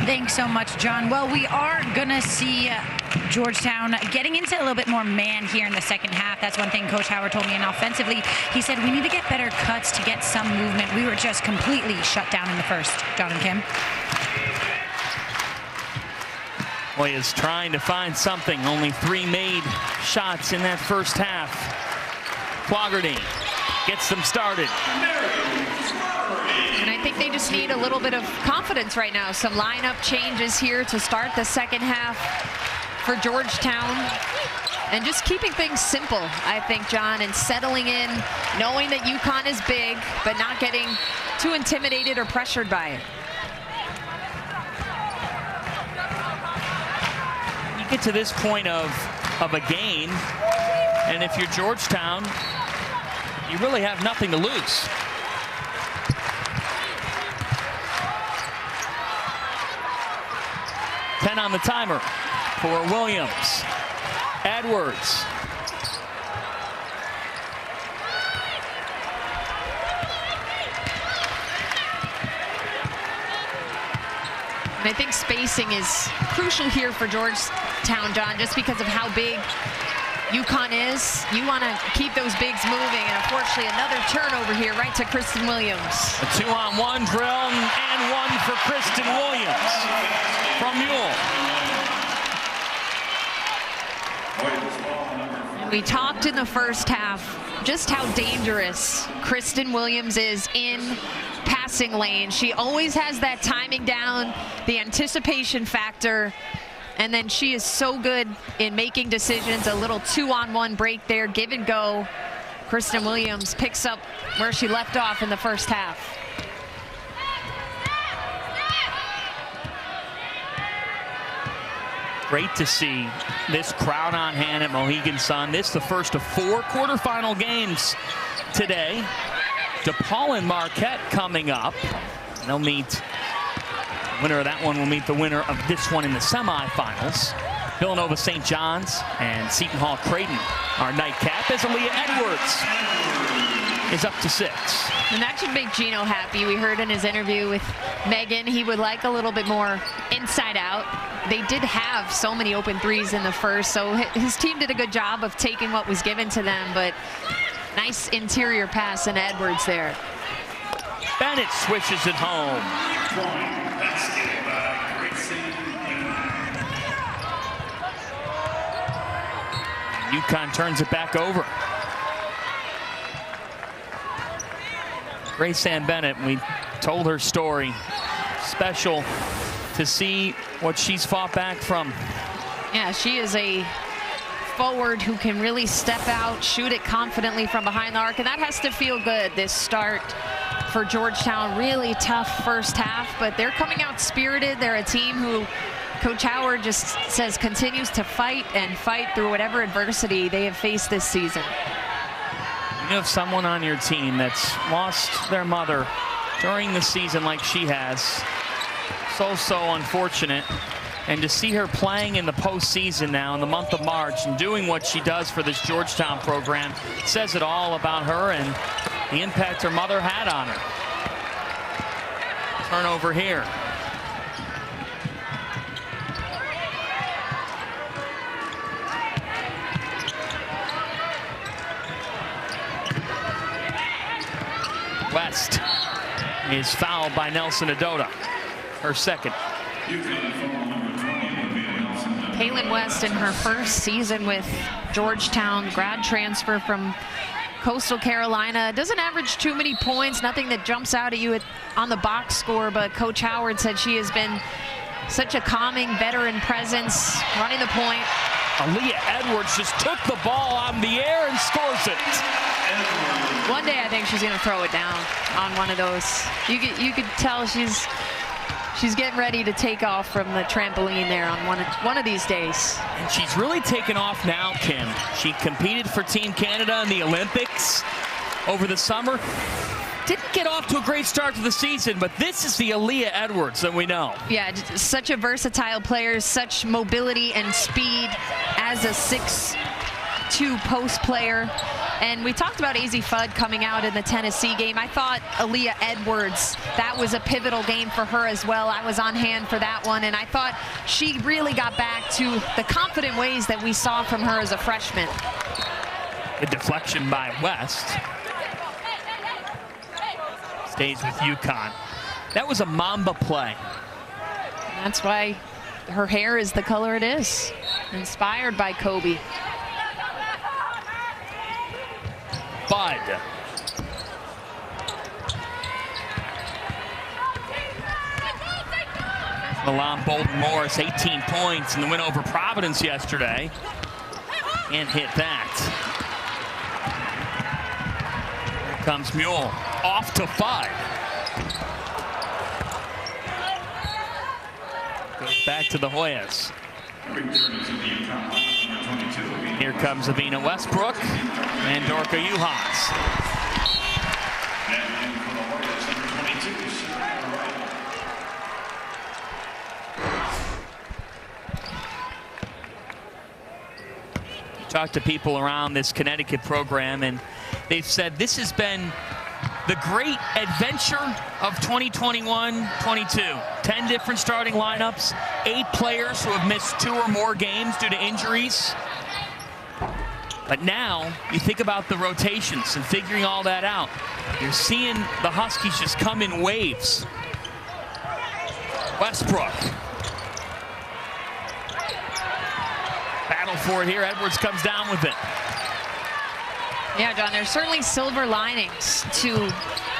Thanks so much, John. Well, we are going to see Georgetown getting into a little bit more man here in the second half. That's one thing Coach Howard told me. And offensively, he said we need to get better cuts to get some movement. We were just completely shut down in the first. John and Kim. Hoyas trying to find something. Only 3 made shots in that first half. Fogarty gets them started. And I think they just need a little bit of confidence right now. Some lineup changes here to start the second half for Georgetown. And just keeping things simple, I think, John, and settling in, knowing that UConn is big, but not getting too intimidated or pressured by it. You get to this point of a game, and if you're Georgetown, you really have nothing to lose. On the timer for Williams. Edwards. And I think spacing is crucial here for Georgetown, John, just because of how big UConn is. You want to keep those bigs moving, and unfortunately another turnover here right to Kristen Williams. A 2-on-1 drill and 1 for Kristen Williams from Mule. We talked in the first half just how dangerous Kristen Williams is in passing lane. She always has that timing down, the anticipation factor, and then she is so good in making decisions. A little 2-on-1 break there, give and go. Kristen Williams picks up where she left off in the first half. Great to see this crowd on hand at Mohegan Sun. This is the first of 4 quarterfinal games today. DePaul and Marquette coming up. They'll meet, the winner of that one will meet the winner of this one in the semifinals. Villanova St. John's and Seton Hall Creighton, our nightcap, as Aaliyah Edwards is up to 6. And that should make Gino happy. We heard in his interview with Megan, he would like a little bit more inside out. They did have so many open threes in the first, so his team did a good job of taking what was given to them, but nice interior pass in Edwards there. Bennett swishes it home. UConn turns it back over. Grace Ann Bennett, we told her story. Special to see what she's fought back from. Yeah, she is a forward who can really step out, shoot it confidently from behind the arc, and that has to feel good, this start for Georgetown. Really tough first half, but they're coming out spirited. They're a team who Coach Howard just says continues to fight and fight through whatever adversity they have faced this season. You have someone on your team that's lost their mother during the season like she has. So unfortunate. And to see her playing in the postseason now in the month of March and doing what she does for this Georgetown program says it all about her and the impact her mother had on her. Turnover here. West is fouled by Nelson Adota, her second. Kaylin West in her first season with Georgetown, grad transfer from Coastal Carolina. Doesn't average too many points, nothing that jumps out at you on the box score, but Coach Howard said she has been such a calming veteran presence running the point. Aaliyah Edwards just took the ball out in the air and scores it. One day I think she's going to throw it down on one of those. You could tell she's getting ready to take off from the trampoline there on one of these days. And she's really taken off now, Kim. She competed for Team Canada in the Olympics over the summer. Didn't get off to a great start to the season, but this is the Aaliyah Edwards that we know. Yeah, such a versatile player, such mobility and speed as a 6'2" post player. And we talked about AZ Fudd coming out in the Tennessee game. I thought Aaliyah Edwards, that was a pivotal game for her as well. I was on hand for that one, and I thought she really got back to the confident ways that we saw from her as a freshman. The deflection by West. Stays with UConn. That was a Mamba play. That's why her hair is the color it is. Inspired by Kobe. Bud. Milan Bolton Morris, 18 points in the win over Providence yesterday. Can't hit that. Here comes Mule. Off to Fudd. Goes back to the Hoyas. Here comes Avina Westbrook and Dorka Juhas. Talked to people around this Connecticut program, and they've said this has been the great adventure of 2021-22. 10 different starting lineups, 8 players who have missed 2 or more games due to injuries. But now you think about the rotations and figuring all that out. You're seeing the Huskies just come in waves. Westbrook. Battle for it here. Edwards comes down with it. Yeah, John, there's certainly silver linings to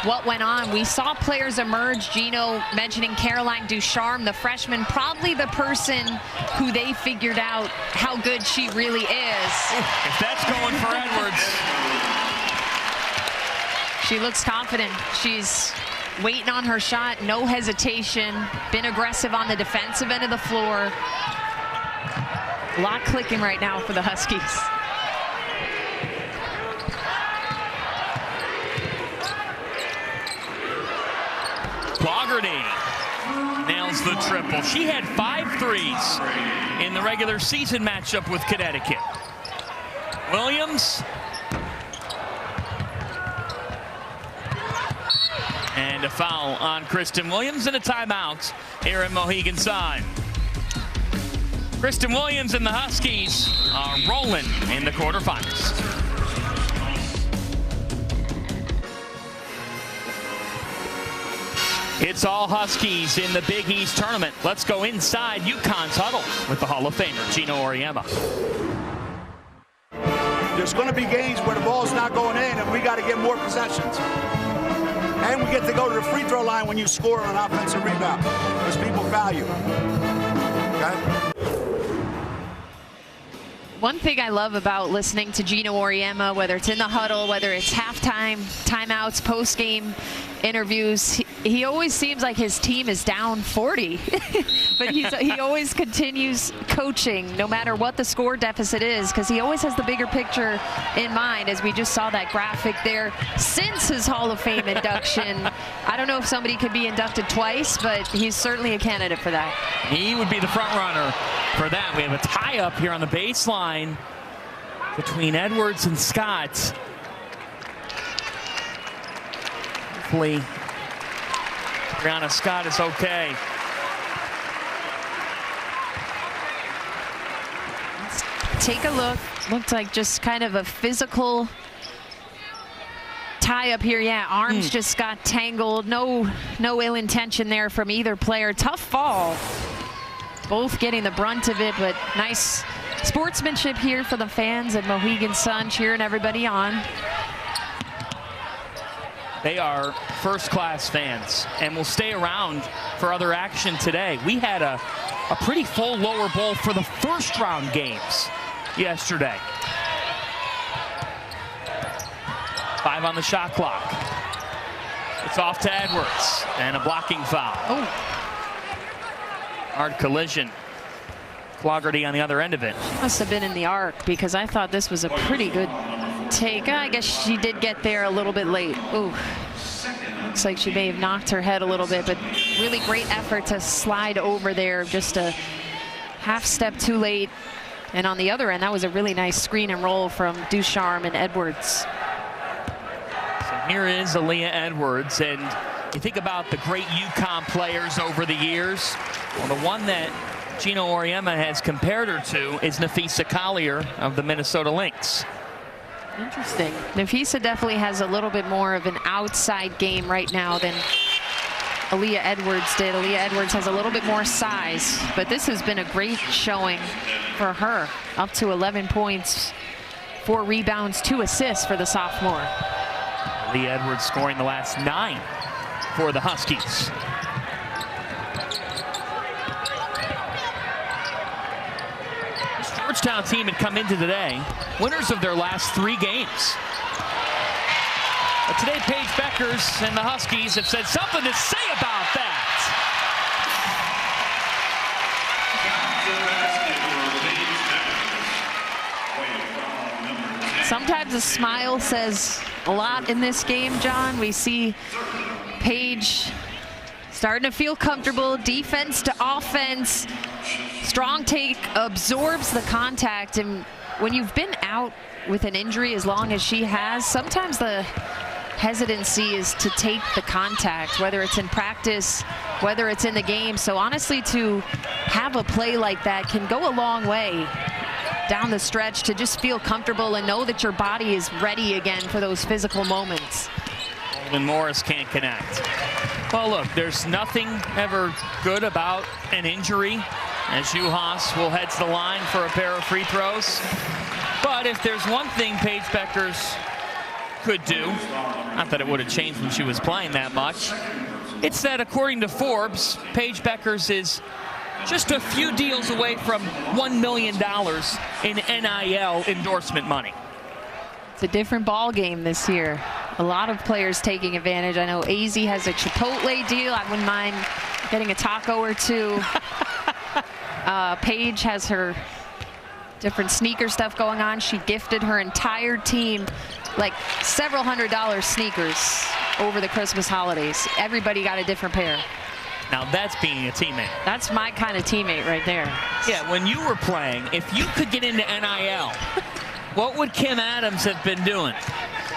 what went on. We saw players emerge. Gino mentioning Caroline Ducharme, the freshman, probably the person who they figured out how good she really is. If that's going for Edwards. She looks confident. She's waiting on her shot, no hesitation, been aggressive on the defensive end of the floor. A lot clicking right now for the Huskies. Fogarty nails the triple. She had 5 threes in the regular season matchup with Connecticut. Williams. And a foul on Kristen Williams and a timeout here in Mohegan Sun. Kristen Williams and the Huskies are rolling in the quarterfinals. It's all Huskies in the Big East tournament. Let's go inside UConn's huddle with the Hall of Famer, Gino Auriemma. There's going to be games where the ball's not going in, and we got to get more possessions. And we get to go to the free throw line when you score on an offensive rebound, because people value. Okay? One thing I love about listening to Gino Auriemma, whether it's in the huddle, whether it's halftime, timeouts, post-game interviews, he always seems like his team is down 40. But he always continues coaching no matter what the score deficit is, because he always has the bigger picture in mind, as we just saw that graphic there since his Hall of Fame induction. I don't know if somebody could be inducted twice, but he's certainly a candidate for that. He would be the front runner for that. We have a tie up here on the baseline between Edwards and Scott. Hopefully Brianna Scott is okay. Let's take a look. Looked like just kind of a physical tie up here. Yeah, arms just got tangled. No ill intention there from either player. Tough fall. Both getting the brunt of it, but nice sportsmanship here for the fans at Mohegan Sun, cheering everybody on. They are first-class fans and will stay around for other action today. We had a pretty full lower bowl for the first-round games yesterday. 5 on the shot clock. It's off to Edwards, and a blocking foul. Oh. Hard collision. Clougherty on the other end of it. Must have been in the arc, because I thought this was a pretty good take. I guess she did get there a little bit late. Ooh. Looks like she may have knocked her head a little bit, but really great effort to slide over there. Just a half step too late. And on the other end, that was a really nice screen and roll from Ducharme and Edwards. So here is Aaliyah Edwards, and you think about the great UConn players over the years. Well, the one that Gino Auriemma has compared her to is Napheesa Collier of the Minnesota Lynx. Interesting. Napheesa definitely has a little bit more of an outside game right now than Aaliyah Edwards did. Aaliyah Edwards has a little bit more size, but this has been a great showing for her. Up to 11 points, 4 rebounds, 2 assists for the sophomore. Aaliyah Edwards scoring the last 9 for the Huskies. This Georgetown team had come into today winners of their last 3 games. But today, Paige Beckers and the Huskies have said something to say about that. Sometimes a smile says a lot in this game, John. We see Paige starting to feel comfortable, defense to offense. Strong take, absorbs the contact, and when you've been out with an injury as long as she has, sometimes the hesitancy is to take the contact, whether it's in practice, whether it's in the game. So honestly, to have a play like that can go a long way down the stretch, to just feel comfortable and know that your body is ready again for those physical moments. Holden Morris can't connect. Well, look, there's nothing ever good about an injury, as Juhas will head to the line for a pair of free throws. But if there's one thing Paige Beckers could do, not that it would have changed when she was playing that much, it's that according to Forbes, Paige Beckers is just a few deals away from $1 million in NIL endorsement money. It's a different ball game this year. A lot of players taking advantage. I know AZ has a Chipotle deal. I wouldn't mind getting a taco or two. Paige has her different sneaker stuff going on. She gifted her entire team like several $100 sneakers over the Christmas holidays. Everybody got a different pair. Now that's being a teammate. That's my kind of teammate right there. Yeah, when you were playing, if you could get into NIL, what would Kim Adams have been doing?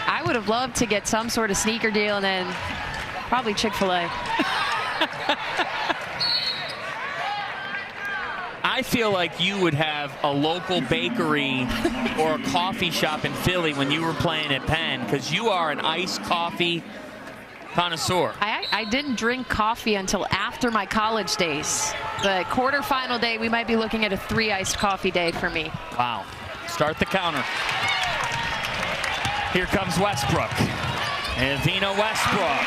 I would have loved to get some sort of sneaker deal, and then probably Chick-fil-A. I feel like you would have a local bakery or a coffee shop in Philly when you were playing at Penn, because you are an iced coffee connoisseur. I didn't drink coffee until after my college days. The quarterfinal day, we might be looking at a 3 iced coffee day for me. Wow. Start the counter. Here comes Westbrook. And Evina Westbrook.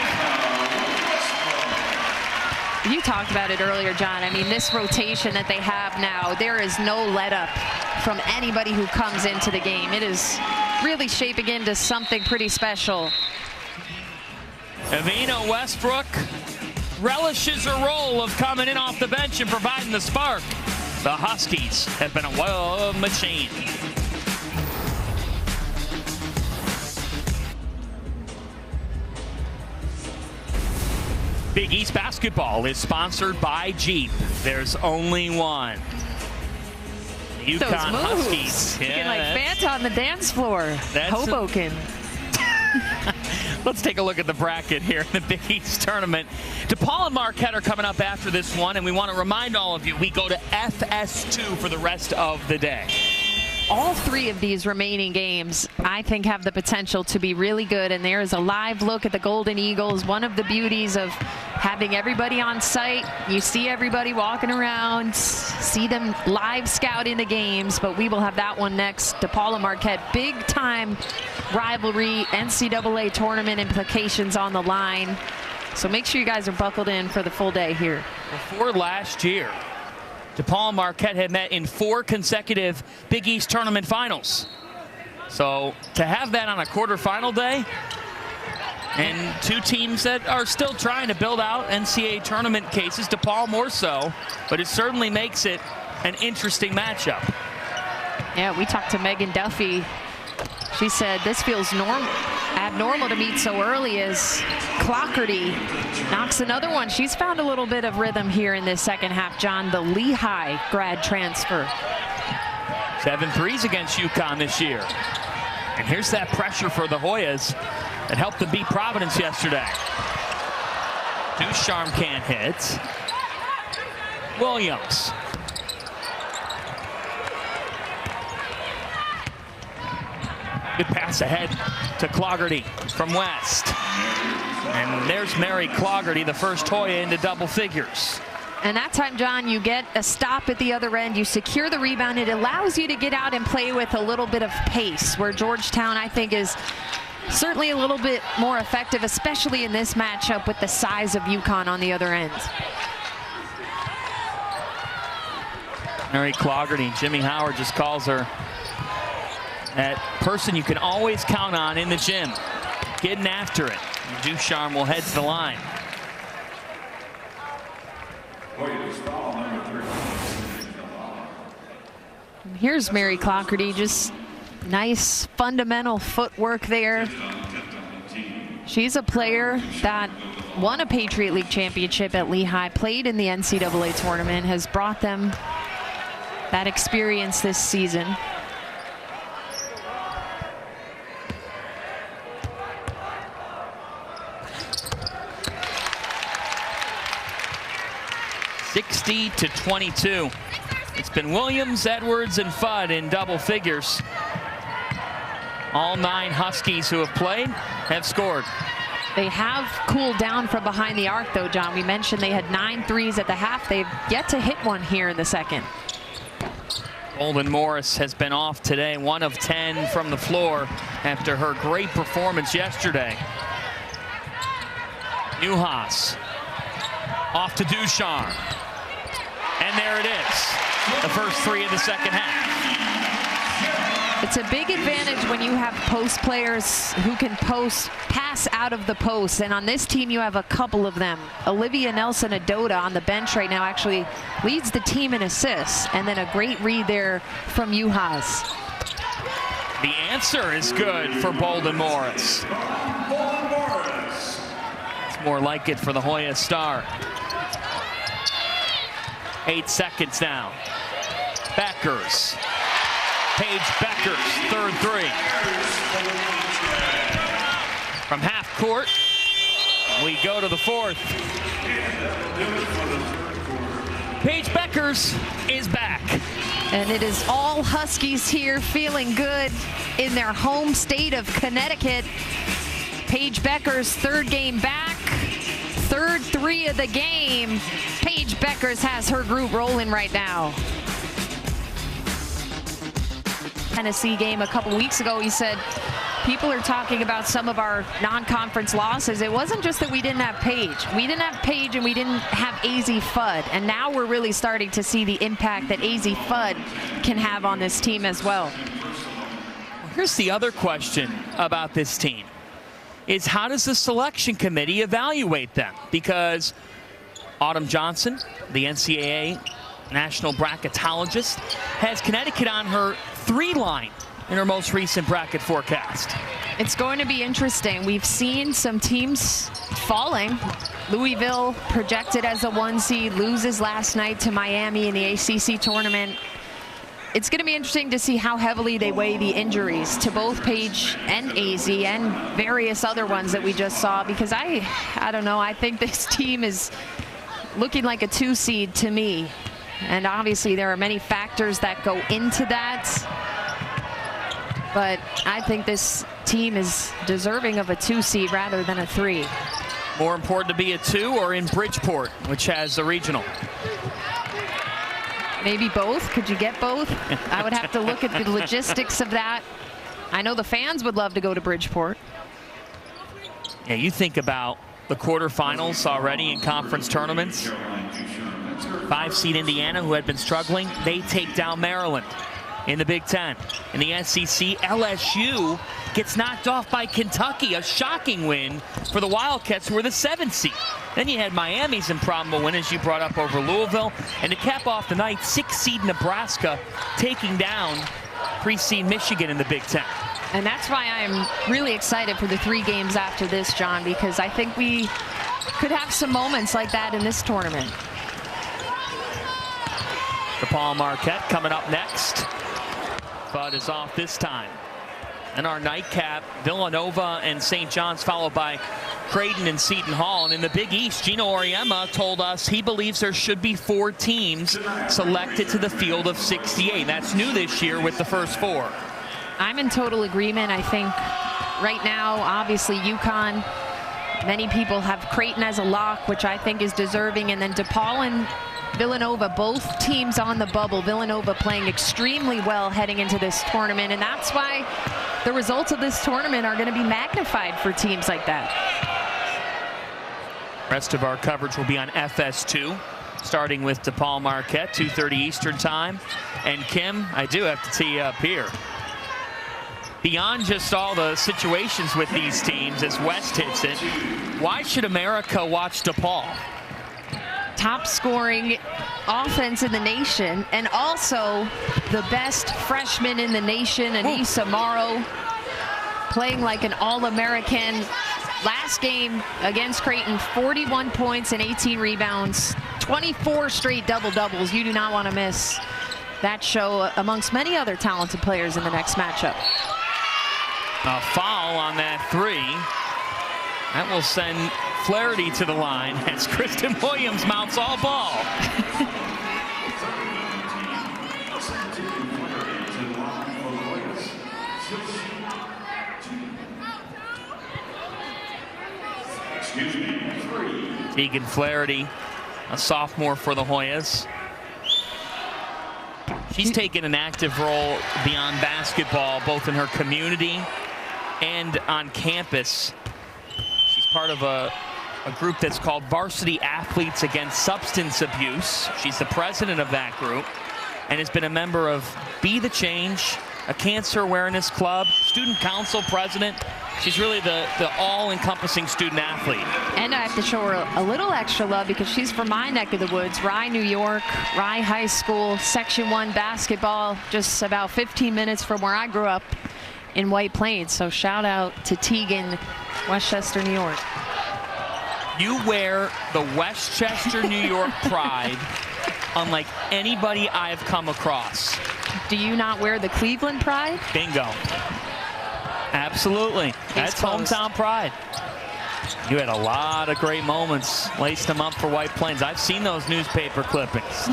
You talked about it earlier, John. I mean, this rotation that they have now, there is no let up from anybody who comes into the game. It is really shaping into something pretty special. Evina Westbrook relishes her role of coming in off the bench and providing the spark. The Huskies have been a well-oiled machine. Big East basketball is sponsored by Jeep. There's only one. The UConn Huskies. Yeah, like Fanta on the dance floor. Hoboken. Let's take a look at the bracket here in the Big East tournament. DePaul and Marquette are coming up after this one, and we want to remind all of you, we go to FS2 for the rest of the day. all three of these remaining games, I think, have the potential to be really good. And there is a live look at the Golden Eagles. One of the beauties of having everybody on site, you see everybody walking around, see them live scouting the games. But we will have that one next. DePaul and Marquette, big time rivalry, NCAA tournament implications on the line. So make sure you guys are buckled in for the full day here. Before last year, DePaul and Marquette had met in 4 consecutive Big East tournament finals. So to have that on a quarterfinal day, and 2 teams that are still trying to build out NCAA tournament cases, DePaul more so, but it certainly makes it an interesting matchup. Yeah, we talked to Megan Duffy. She said this feels abnormal to meet so early as Clockerty knocks another one. She's found a little bit of rhythm here in this second half, John, the Lehigh grad transfer. 7 threes against UConn this year. And here's that pressure for the Hoyas that helped them beat Providence yesterday. Ducharme can't hit. Williams. Good pass ahead to Cloggerty from West. And there's Mary Cloggerty, the first Hoya into double figures. And that time, John, you get a stop at the other end. You secure the rebound. It allows you to get out and play with a little bit of pace, where Georgetown, I think, is certainly a little bit more effective, especially in this matchup with the size of UConn on the other end. Mary Cloggerty, Jimmy Howard just calls her that person you can always count on in the gym, getting after it. And Ducharme will head to the line. Here's Mary Clockerty, just nice fundamental footwork there. She's a player that won a Patriot League championship at Lehigh, played in the NCAA tournament, has brought them that experience this season. (60-22). It's been Williams, Edwards, and Fudd in double figures. All 9 Huskies who have played have scored. They have cooled down from behind the arc, though, John. We mentioned they had 9 threes at the half. They've yet to hit one here in the second. Golden Morris has been off today, 1 of 10 from the floor after her great performance yesterday. Newhouse off to Ducharme. And there it is, the first 3 of the second half. It's a big advantage when you have post players who can pass out of the post. And on this team, you have a couple of them. Olivia Nelson-Adota on the bench right now actually leads the team in assists. And then a great read there from Newhouse. The answer is good for Bolden Morris. It's more like it for the Hoya star. 8 seconds now. Beckers. Paige Beckers, third 3. From half court, we go to the 4th. Paige Beckers is back. And it is all Huskies here feeling good in their home state of Connecticut. Paige Beckers, 3rd game back. 3rd 3 of the game. Paige Beckers has her group rolling right now. Tennessee game a couple weeks ago, he said, people are talking about some of our non-conference losses. It wasn't just that we didn't have Paige. We didn't have Paige and we didn't have AZ Fudd. And now we're really starting to see the impact that AZ Fudd can have on this team as well. Here's the other question about this team, is how does the selection committee evaluate them? Because Autumn Johnson, the NCAA national bracketologist, has Connecticut on her 3 line in her most recent bracket forecast. It's going to be interesting. We've seen some teams falling. Louisville projected as a 1 seed, loses last night to Miami in the ACC tournament. It's going to be interesting to see how heavily they weigh the injuries to both Paige and AZ and various other ones that we just saw, because I don't know, I think this team is looking like a 2 seed to me. And obviously there are many factors that go into that. But I think this team is deserving of a 2 seed rather than a 3. More important to be a 2 or in Bridgeport, which has a regional? Maybe both. Could you get both? I would have to look at the logistics of that. I know the fans would love to go to Bridgeport. Yeah, you think about the quarterfinals already in conference tournaments. 5-seed Indiana, who had been struggling, they take down Maryland in the Big Ten. In the SEC, LSU gets knocked off by Kentucky, a shocking win for the Wildcats, who were the 7th seed. Then you had Miami's improbable win, as you brought up, over Louisville. And to cap off the night, 6-seed Nebraska taking down 3-seed Michigan in the Big Ten. And that's why I'm really excited for the 3 games after this, John, because I think we could have some moments like that in this tournament. DePaul Marquette coming up next. Bud is off this time. And our nightcap, Villanova and St. John's, followed by Creighton and Seton Hall. And in the Big East, Gino Auriemma told us he believes there should be 4 teams selected to the field of 68. That's new this year with the first 4. I'm in total agreement. I think right now, obviously, UConn, many people have Creighton as a lock, which I think is deserving. And then DePaul and Villanova, both teams on the bubble. Villanova playing extremely well heading into this tournament. And that's why the results of this tournament are going to be magnified for teams like that. Rest of our coverage will be on FS2, starting with DePaul Marquette, 2:30 Eastern time. And Kim, I do have to tee you up here. Beyond just all the situations with these teams, as West hits it, why should America watch DePaul? Top scoring offense in the nation, and also the best freshman in the nation, Anissa Morrow, playing like an All-American. Last game against Creighton, 41 points and 18 rebounds, 24 straight double-doubles. You do not want to miss that show amongst many other talented players in the next matchup. A foul on that 3. That will send Flaherty to the line as Kristen Williams mounts all ball. Tegan Flaherty, a sophomore for the Hoyas. She's taken an active role beyond basketball, both in her community and on campus. She's part of a group that's called Varsity Athletes Against Substance Abuse. She's the president of that group and has been a member of Be the Change, a cancer awareness club, student council president. She's really the all-encompassing student athlete. And I have to show her a little extra love because she's from my neck of the woods, Rye, New York, Rye High School, Section 1 basketball, just about 15 minutes from where I grew up in White Plains. So shout out to Tegan, Westchester, New York. You wear the Westchester, New York pride unlike anybody I've come across. Do you not wear the Cleveland pride? Bingo. Absolutely. That's hometown pride. You had a lot of great moments, laced them up for White Plains. I've seen those newspaper clippings.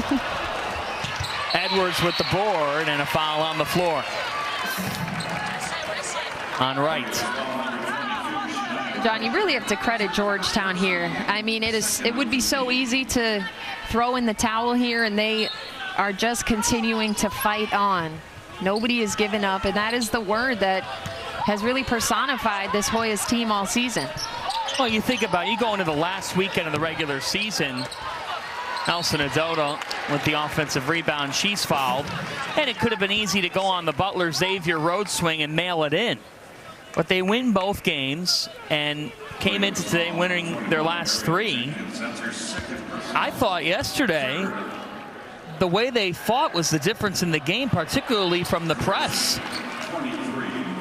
Edwards with the board and a foul on the floor. On Wright. John, you really have to credit Georgetown here. I mean, it would be so easy to throw in the towel here, and they are just continuing to fight on. Nobody is giving up, and that is the word that has really personified this Hoyas team all season. Well, you think about it, you go into the last weekend of the regular season, Nelson Adoda with the offensive rebound, she's fouled, and it could have been easy to go on the Butler Xavier road swing and mail it in. But they win both games and came into today winning their last 3. I thought yesterday the way they fought was the difference in the game, particularly from the press.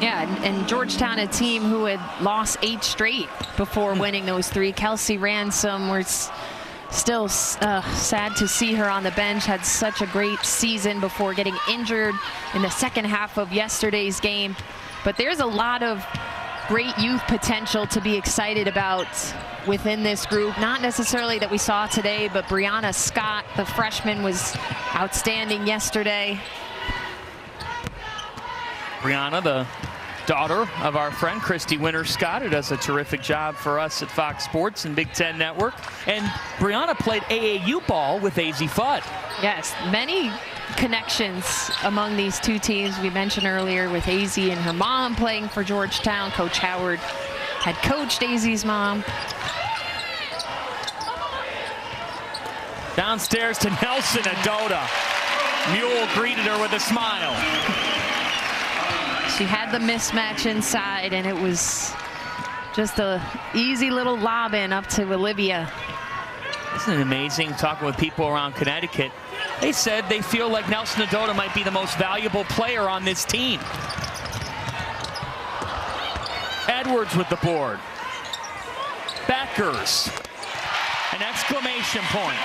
Yeah, and Georgetown, a team who had lost 8 straight before winning those 3. Kelsey Ransom, we're still sad to see her on the bench, had such a great season before getting injured in the second half of yesterday's game. But there's a lot of great youth potential to be excited about within this group. Not necessarily that we saw today, but Brianna Scott, the freshman, was outstanding yesterday. Brianna, the daughter of our friend Christy Winter-Scott, who does a terrific job for us at Fox Sports and Big Ten Network. And Brianna played AAU ball with AZ Fudd. Yes, many connections among these two teams. We mentioned earlier with AZ and her mom playing for Georgetown. Coach Howard had coached AZ's mom. Downstairs to Nelson Adota. Mule greeted her with a smile. She had the mismatch inside, and it was just a easy little lob in up to Olivia. Isn't it amazing talking with people around Connecticut? They said they feel like Nelson Adota might be the most valuable player on this team. Edwards with the board. Beckers. An exclamation point.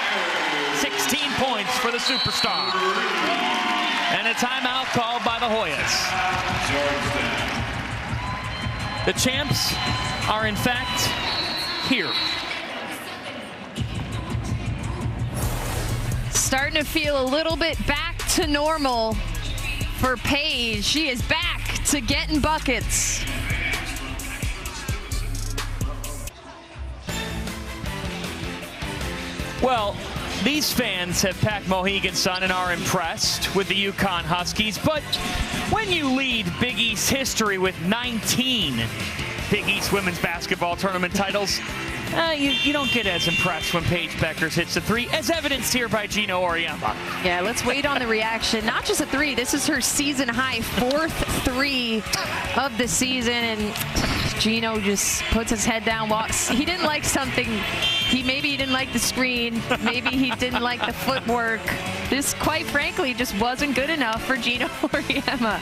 16 points for the superstar. And a timeout called by the Hoyas. The champs are in fact here. Starting to feel a little bit back to normal for Paige. She is back to getting buckets. Well, these fans have packed Mohegan Sun and are impressed with the UConn Huskies, but when you lead Big East history with 19 Big East women's basketball tournament titles, you don't get as impressed when Paige Beckers hits a three, as evidenced here by Gino Auriemma. Yeah, let's wait on the reaction. Not just a three, this is her season high 4th three of the season, and Gino just puts his head down, walks. He didn't like something. Maybe he didn't like the screen. Maybe he didn't like the footwork. This, quite frankly, just wasn't good enough for Gino Auriemma.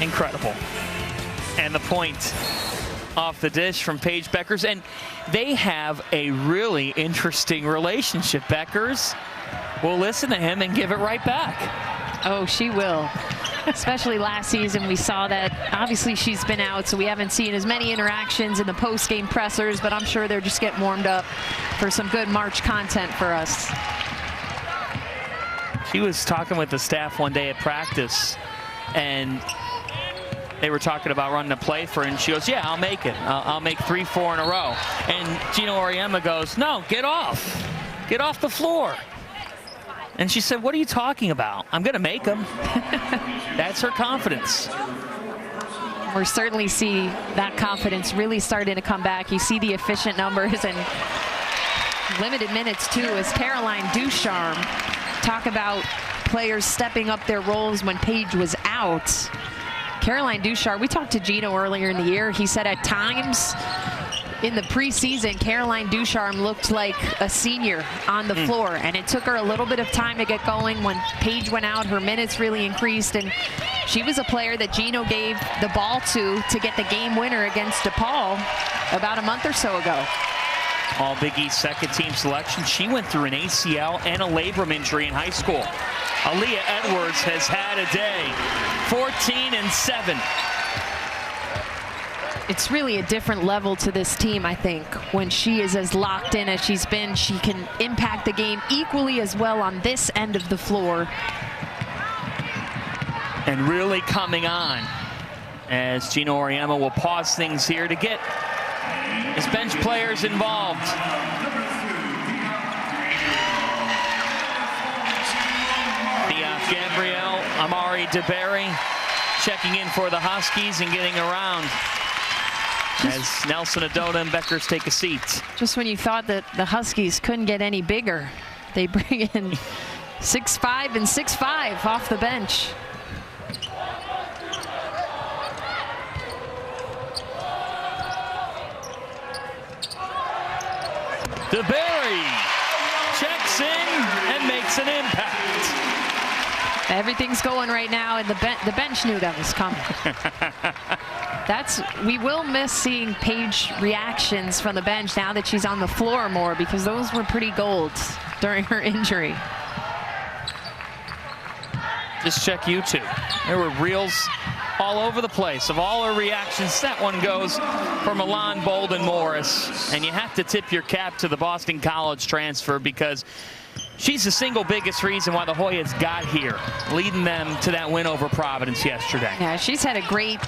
Incredible. And the point off the dish from Paige Beckers. And they have a really interesting relationship. Beckers will listen to him and give it right back. Oh, she will. Especially last season, we saw that. Obviously, she's been out, so we haven't seen as many interactions in the post-game pressers, but I'm sure they're just getting warmed up for some good March content for us. She was talking with the staff one day at practice, and they were talking about running a play for her, and she goes, yeah, I'll make it. I'll make 3-4 in a row. And Gino Auriemma goes, no, get off. Get off the floor. And she said, what are you talking about? I'm going to make them. That's her confidence. We certainly see that confidence really starting to come back. You see the efficient numbers and limited minutes, too, as Caroline Ducharme talk about players stepping up their roles when Paige was out. Caroline Ducharme, we talked to Gino earlier in the year. He said at times in the preseason, Caroline Ducharme looked like a senior on the floor, and it took her a little bit of time to get going. When Paige went out, her minutes really increased, and she was a player that Gino gave the ball to get the game winner against DePaul about a month or so ago. All Big East second-team selection. She went through an ACL and a labrum injury in high school. Aaliyah Edwards has had a day, 14 and 7. It's really a different level to this team, I think. When she is as locked in as she's been, she can impact the game equally as well on this end of the floor. And really coming on as Gino Auriemma will pause things here to get his bench players involved. Thea Gabrielle, Amari DeBerry checking in for the Huskies and getting around as Nelson Adota and Beckers take a seat. Just when you thought that the Huskies couldn't get any bigger, they bring in 6'5" and 6'5" off the bench. DeBerry checks in and makes an impact. Everything's going right now, and the bench knew that was coming. We will miss seeing Paige reactions from the bench now that she's on the floor more, because those were pretty gold during her injury. Just check YouTube. There were reels all over the place of all her reactions. That one goes for Milan Bolden Morris, and you have to tip your cap to the Boston College transfer, because She's the single biggest reason why the Hoyas got here, leading them to that win over Providence yesterday. Yeah, she's had a great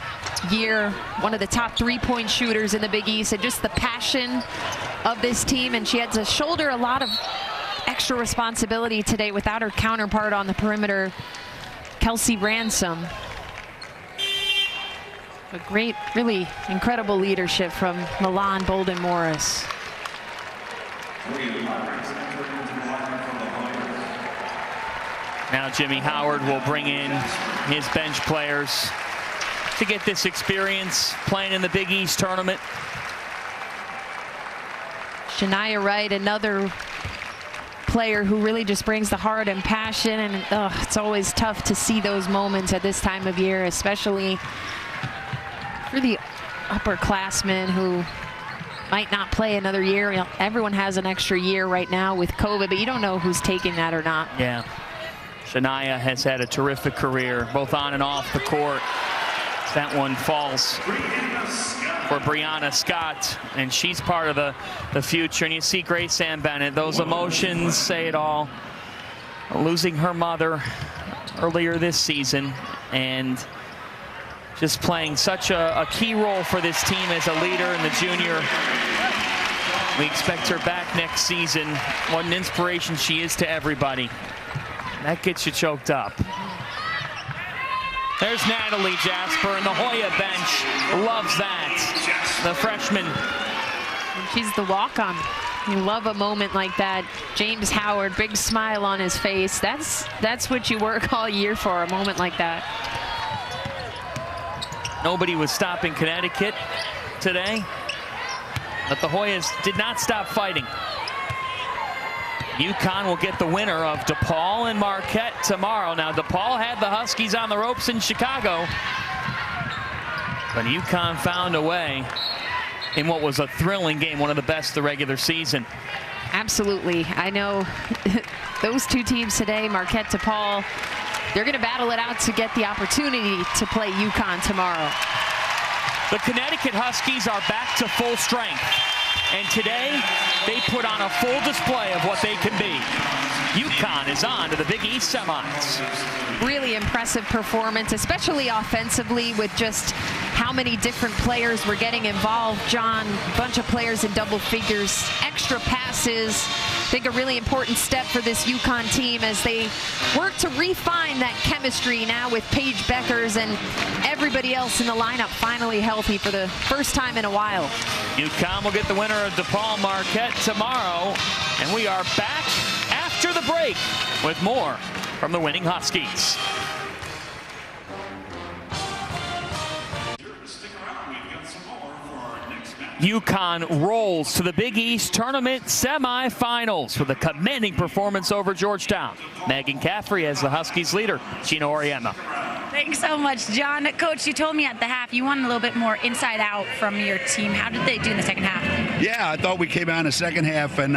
year, one of the top 3-point shooters in the Big East, and just the passion of this team. And she had to shoulder a lot of extra responsibility today without her counterpart on the perimeter, Kelsey Ransom. A great, really incredible leadership from Milan Bolden-Morris. Now Jimmy Howard will bring in his bench players to get this experience playing in the Big East tournament. Shania Wright, another player who really just brings the heart and passion, and it's always tough to see those moments at this time of year, especially for the upperclassmen who might not play another year. You know, everyone has an extra year right now with COVID, but you don't know who's taking that or not. Yeah. Shania has had a terrific career, both on and off the court. That one falls for Brianna Scott, and she's part of the future. And you see Grace Ann Bennett, those emotions say it all. Losing her mother earlier this season, and just playing such a key role for this team as a leader in the junior. We expect her back next season. What an inspiration she is to everybody. That gets you choked up. There's Natalie Jasper, and the Hoya bench loves that. The freshman. And she's the walk-on. You love a moment like that. James Howard, big smile on his face. That's what you work all year for, a moment like that. Nobody was stopping Connecticut today, but the Hoyas did not stop fighting. UConn will get the winner of DePaul and Marquette tomorrow. Now, DePaul had the Huskies on the ropes in Chicago, but UConn found a way in what was a thrilling game, one of the best of the regular season. Absolutely. I know those two teams today, Marquette, DePaul, they're going to battle it out to get the opportunity to play UConn tomorrow. The Connecticut Huskies are back to full strength. And today, they put on a full display of what they can be. UConn is on to the Big East semis. Really impressive performance, especially offensively, with just how many different players were getting involved. John, a bunch of players in double figures, extra passes. I think a really important step for this UConn team as they work to refine that chemistry now with Paige Beckers and everybody else in the lineup finally healthy for the first time in a while. UConn will get the winner of DePaul Marquette tomorrow, and we are back after the break with more from the winning Huskies. UConn rolls to the Big East Tournament semifinals with a commanding performance over Georgetown. Megan Caffrey as the Huskies leader. Gina Oriema. Thanks so much, John. Coach, you told me at the half you wanted a little bit more inside out from your team. How did they do in the second half? Yeah, I thought we came out in the second half and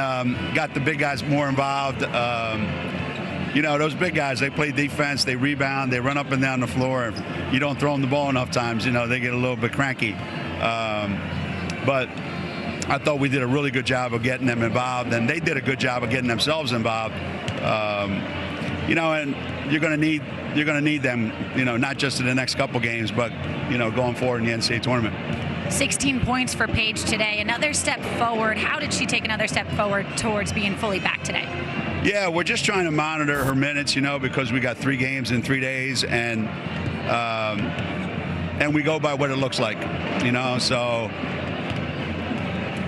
got the big guys more involved. You know, those big guys, they play defense, they rebound, they run up and down the floor. You don't throw them the ball enough times, you know, they get a little bit cranky. But I thought we did a really good job of getting them involved, and they did a good job of getting themselves involved. You know, and you're going to need them, you know, not just in the next couple games, but, you know, going forward in the NCAA tournament. 16 points for Paige today. Another step forward. How did she take another step forward towards being fully back today? Yeah, we're just trying to monitor her minutes, you know, because we got 3 games in 3 days, and we go by what it looks like, you know, so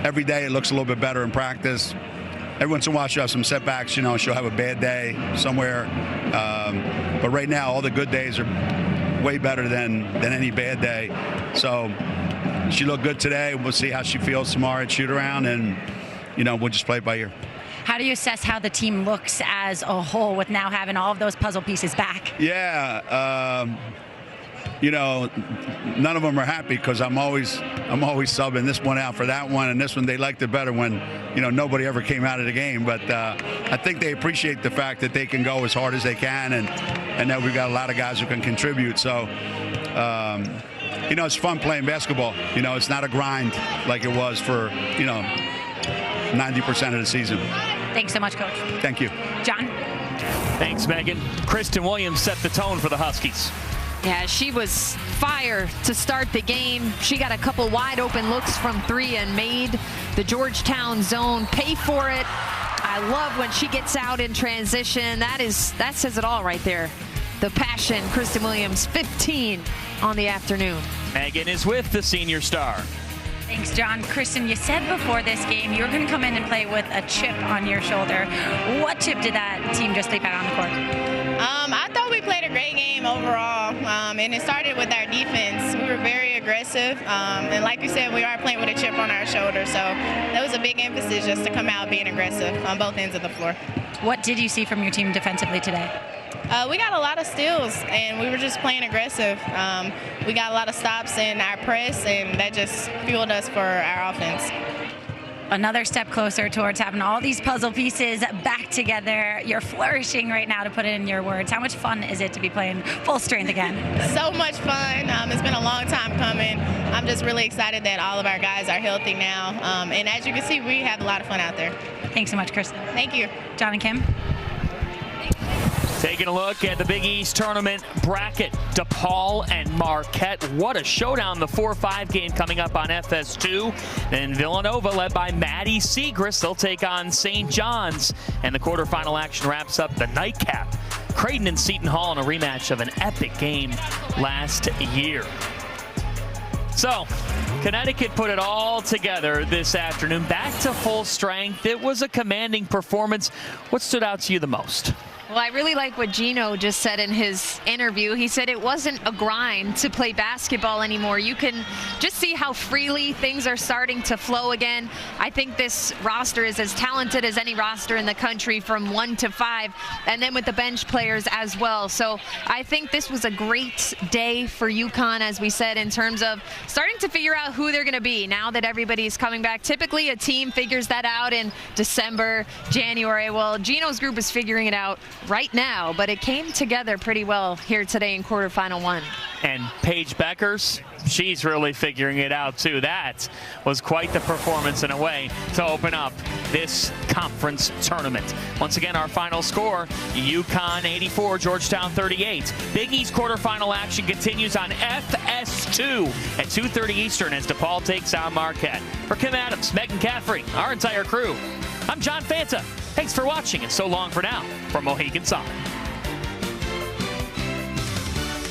every day it looks a little bit better in practice. Every once in a while she'll have some setbacks, you know, she'll have a bad day somewhere. But right now all the good days are way better than any bad day. So she looked good today. We'll see how she feels tomorrow at shoot around, and, you know, we'll just play it by ear. How do you assess how the team looks as a whole with now having all of those puzzle pieces back? Yeah, you know, none of them are happy because I'm always subbing this one out for that one, and this one they liked it better when, you know, nobody ever came out of the game. But I think they appreciate the fact that they can go as hard as they can, and that we've got a lot of guys who can contribute. So, you know, it's fun playing basketball. You know, it's not a grind like it was for, you know, 90% of the season. Thanks so much, Coach. Thank you. John? Thanks, Megan. Kristen Williams set the tone for the Huskies. Yeah, she was fire to start the game. She got a couple wide open looks from three and made the Georgetown zone pay for it. I love when she gets out in transition. That says it all right there. The passion. Kristen Williams, 15 on the afternoon. Megan is with the senior star. Thanks, John. Kristen, you said before this game you were going to come in and play with a chip on your shoulder. What chip did that team just leave out on the court? I thought we played a great game overall, and it started with our defense. We were very aggressive, and like you said, we are playing with a chip on our shoulder, so that was a big emphasis just to come out being aggressive on both ends of the floor. What did you see from your team defensively today? We got a lot of steals, and we were just playing aggressive. We got a lot of stops in our press, and that just fueled us for our offense. Another step closer towards having all these puzzle pieces back together. You're flourishing right now, to put it in your words. How much fun is it to be playing full strength again? So much fun. It's been a long time coming. I'm just really excited that all of our guys are healthy now. And as you can see, we have a lot of fun out there. Thanks so much, Kristen. Thank you. John and Kim? Taking a look at the Big East tournament bracket, DePaul and Marquette. What a showdown, the 4-5 game coming up on FS2. Then Villanova, led by Maddie Siegrist, they'll take on St. John's. And the quarterfinal action wraps up the nightcap. Creighton and Seton Hall in a rematch of an epic game last year. So, Connecticut put it all together this afternoon. Back to full strength. It was a commanding performance. What stood out to you the most? Well, I really like what Gino just said in his interview. He said it wasn't a grind to play basketball anymore. You can just see how freely things are starting to flow again. I think this roster is as talented as any roster in the country from 1 to 5, and then with the bench players as well. So I think this was a great day for UConn, as we said, in terms of starting to figure out who they're going to be now that everybody's coming back. Typically, a team figures that out in December, January. Well, Gino's group is figuring it out right now, but it came together pretty well here today in quarterfinal 1. And Paige Beckers, she's really figuring it out too. That was quite the performance in a way to open up this conference tournament. Once again, our final score, UConn 84, Georgetown 38. Big East quarterfinal action continues on FS2 at 2:30 Eastern as DePaul takes on Marquette. For Kim Adams, Megan Caffrey, our entire crew, I'm John Fanta. Thanks for watching, and so long for now from Mohegan Sun.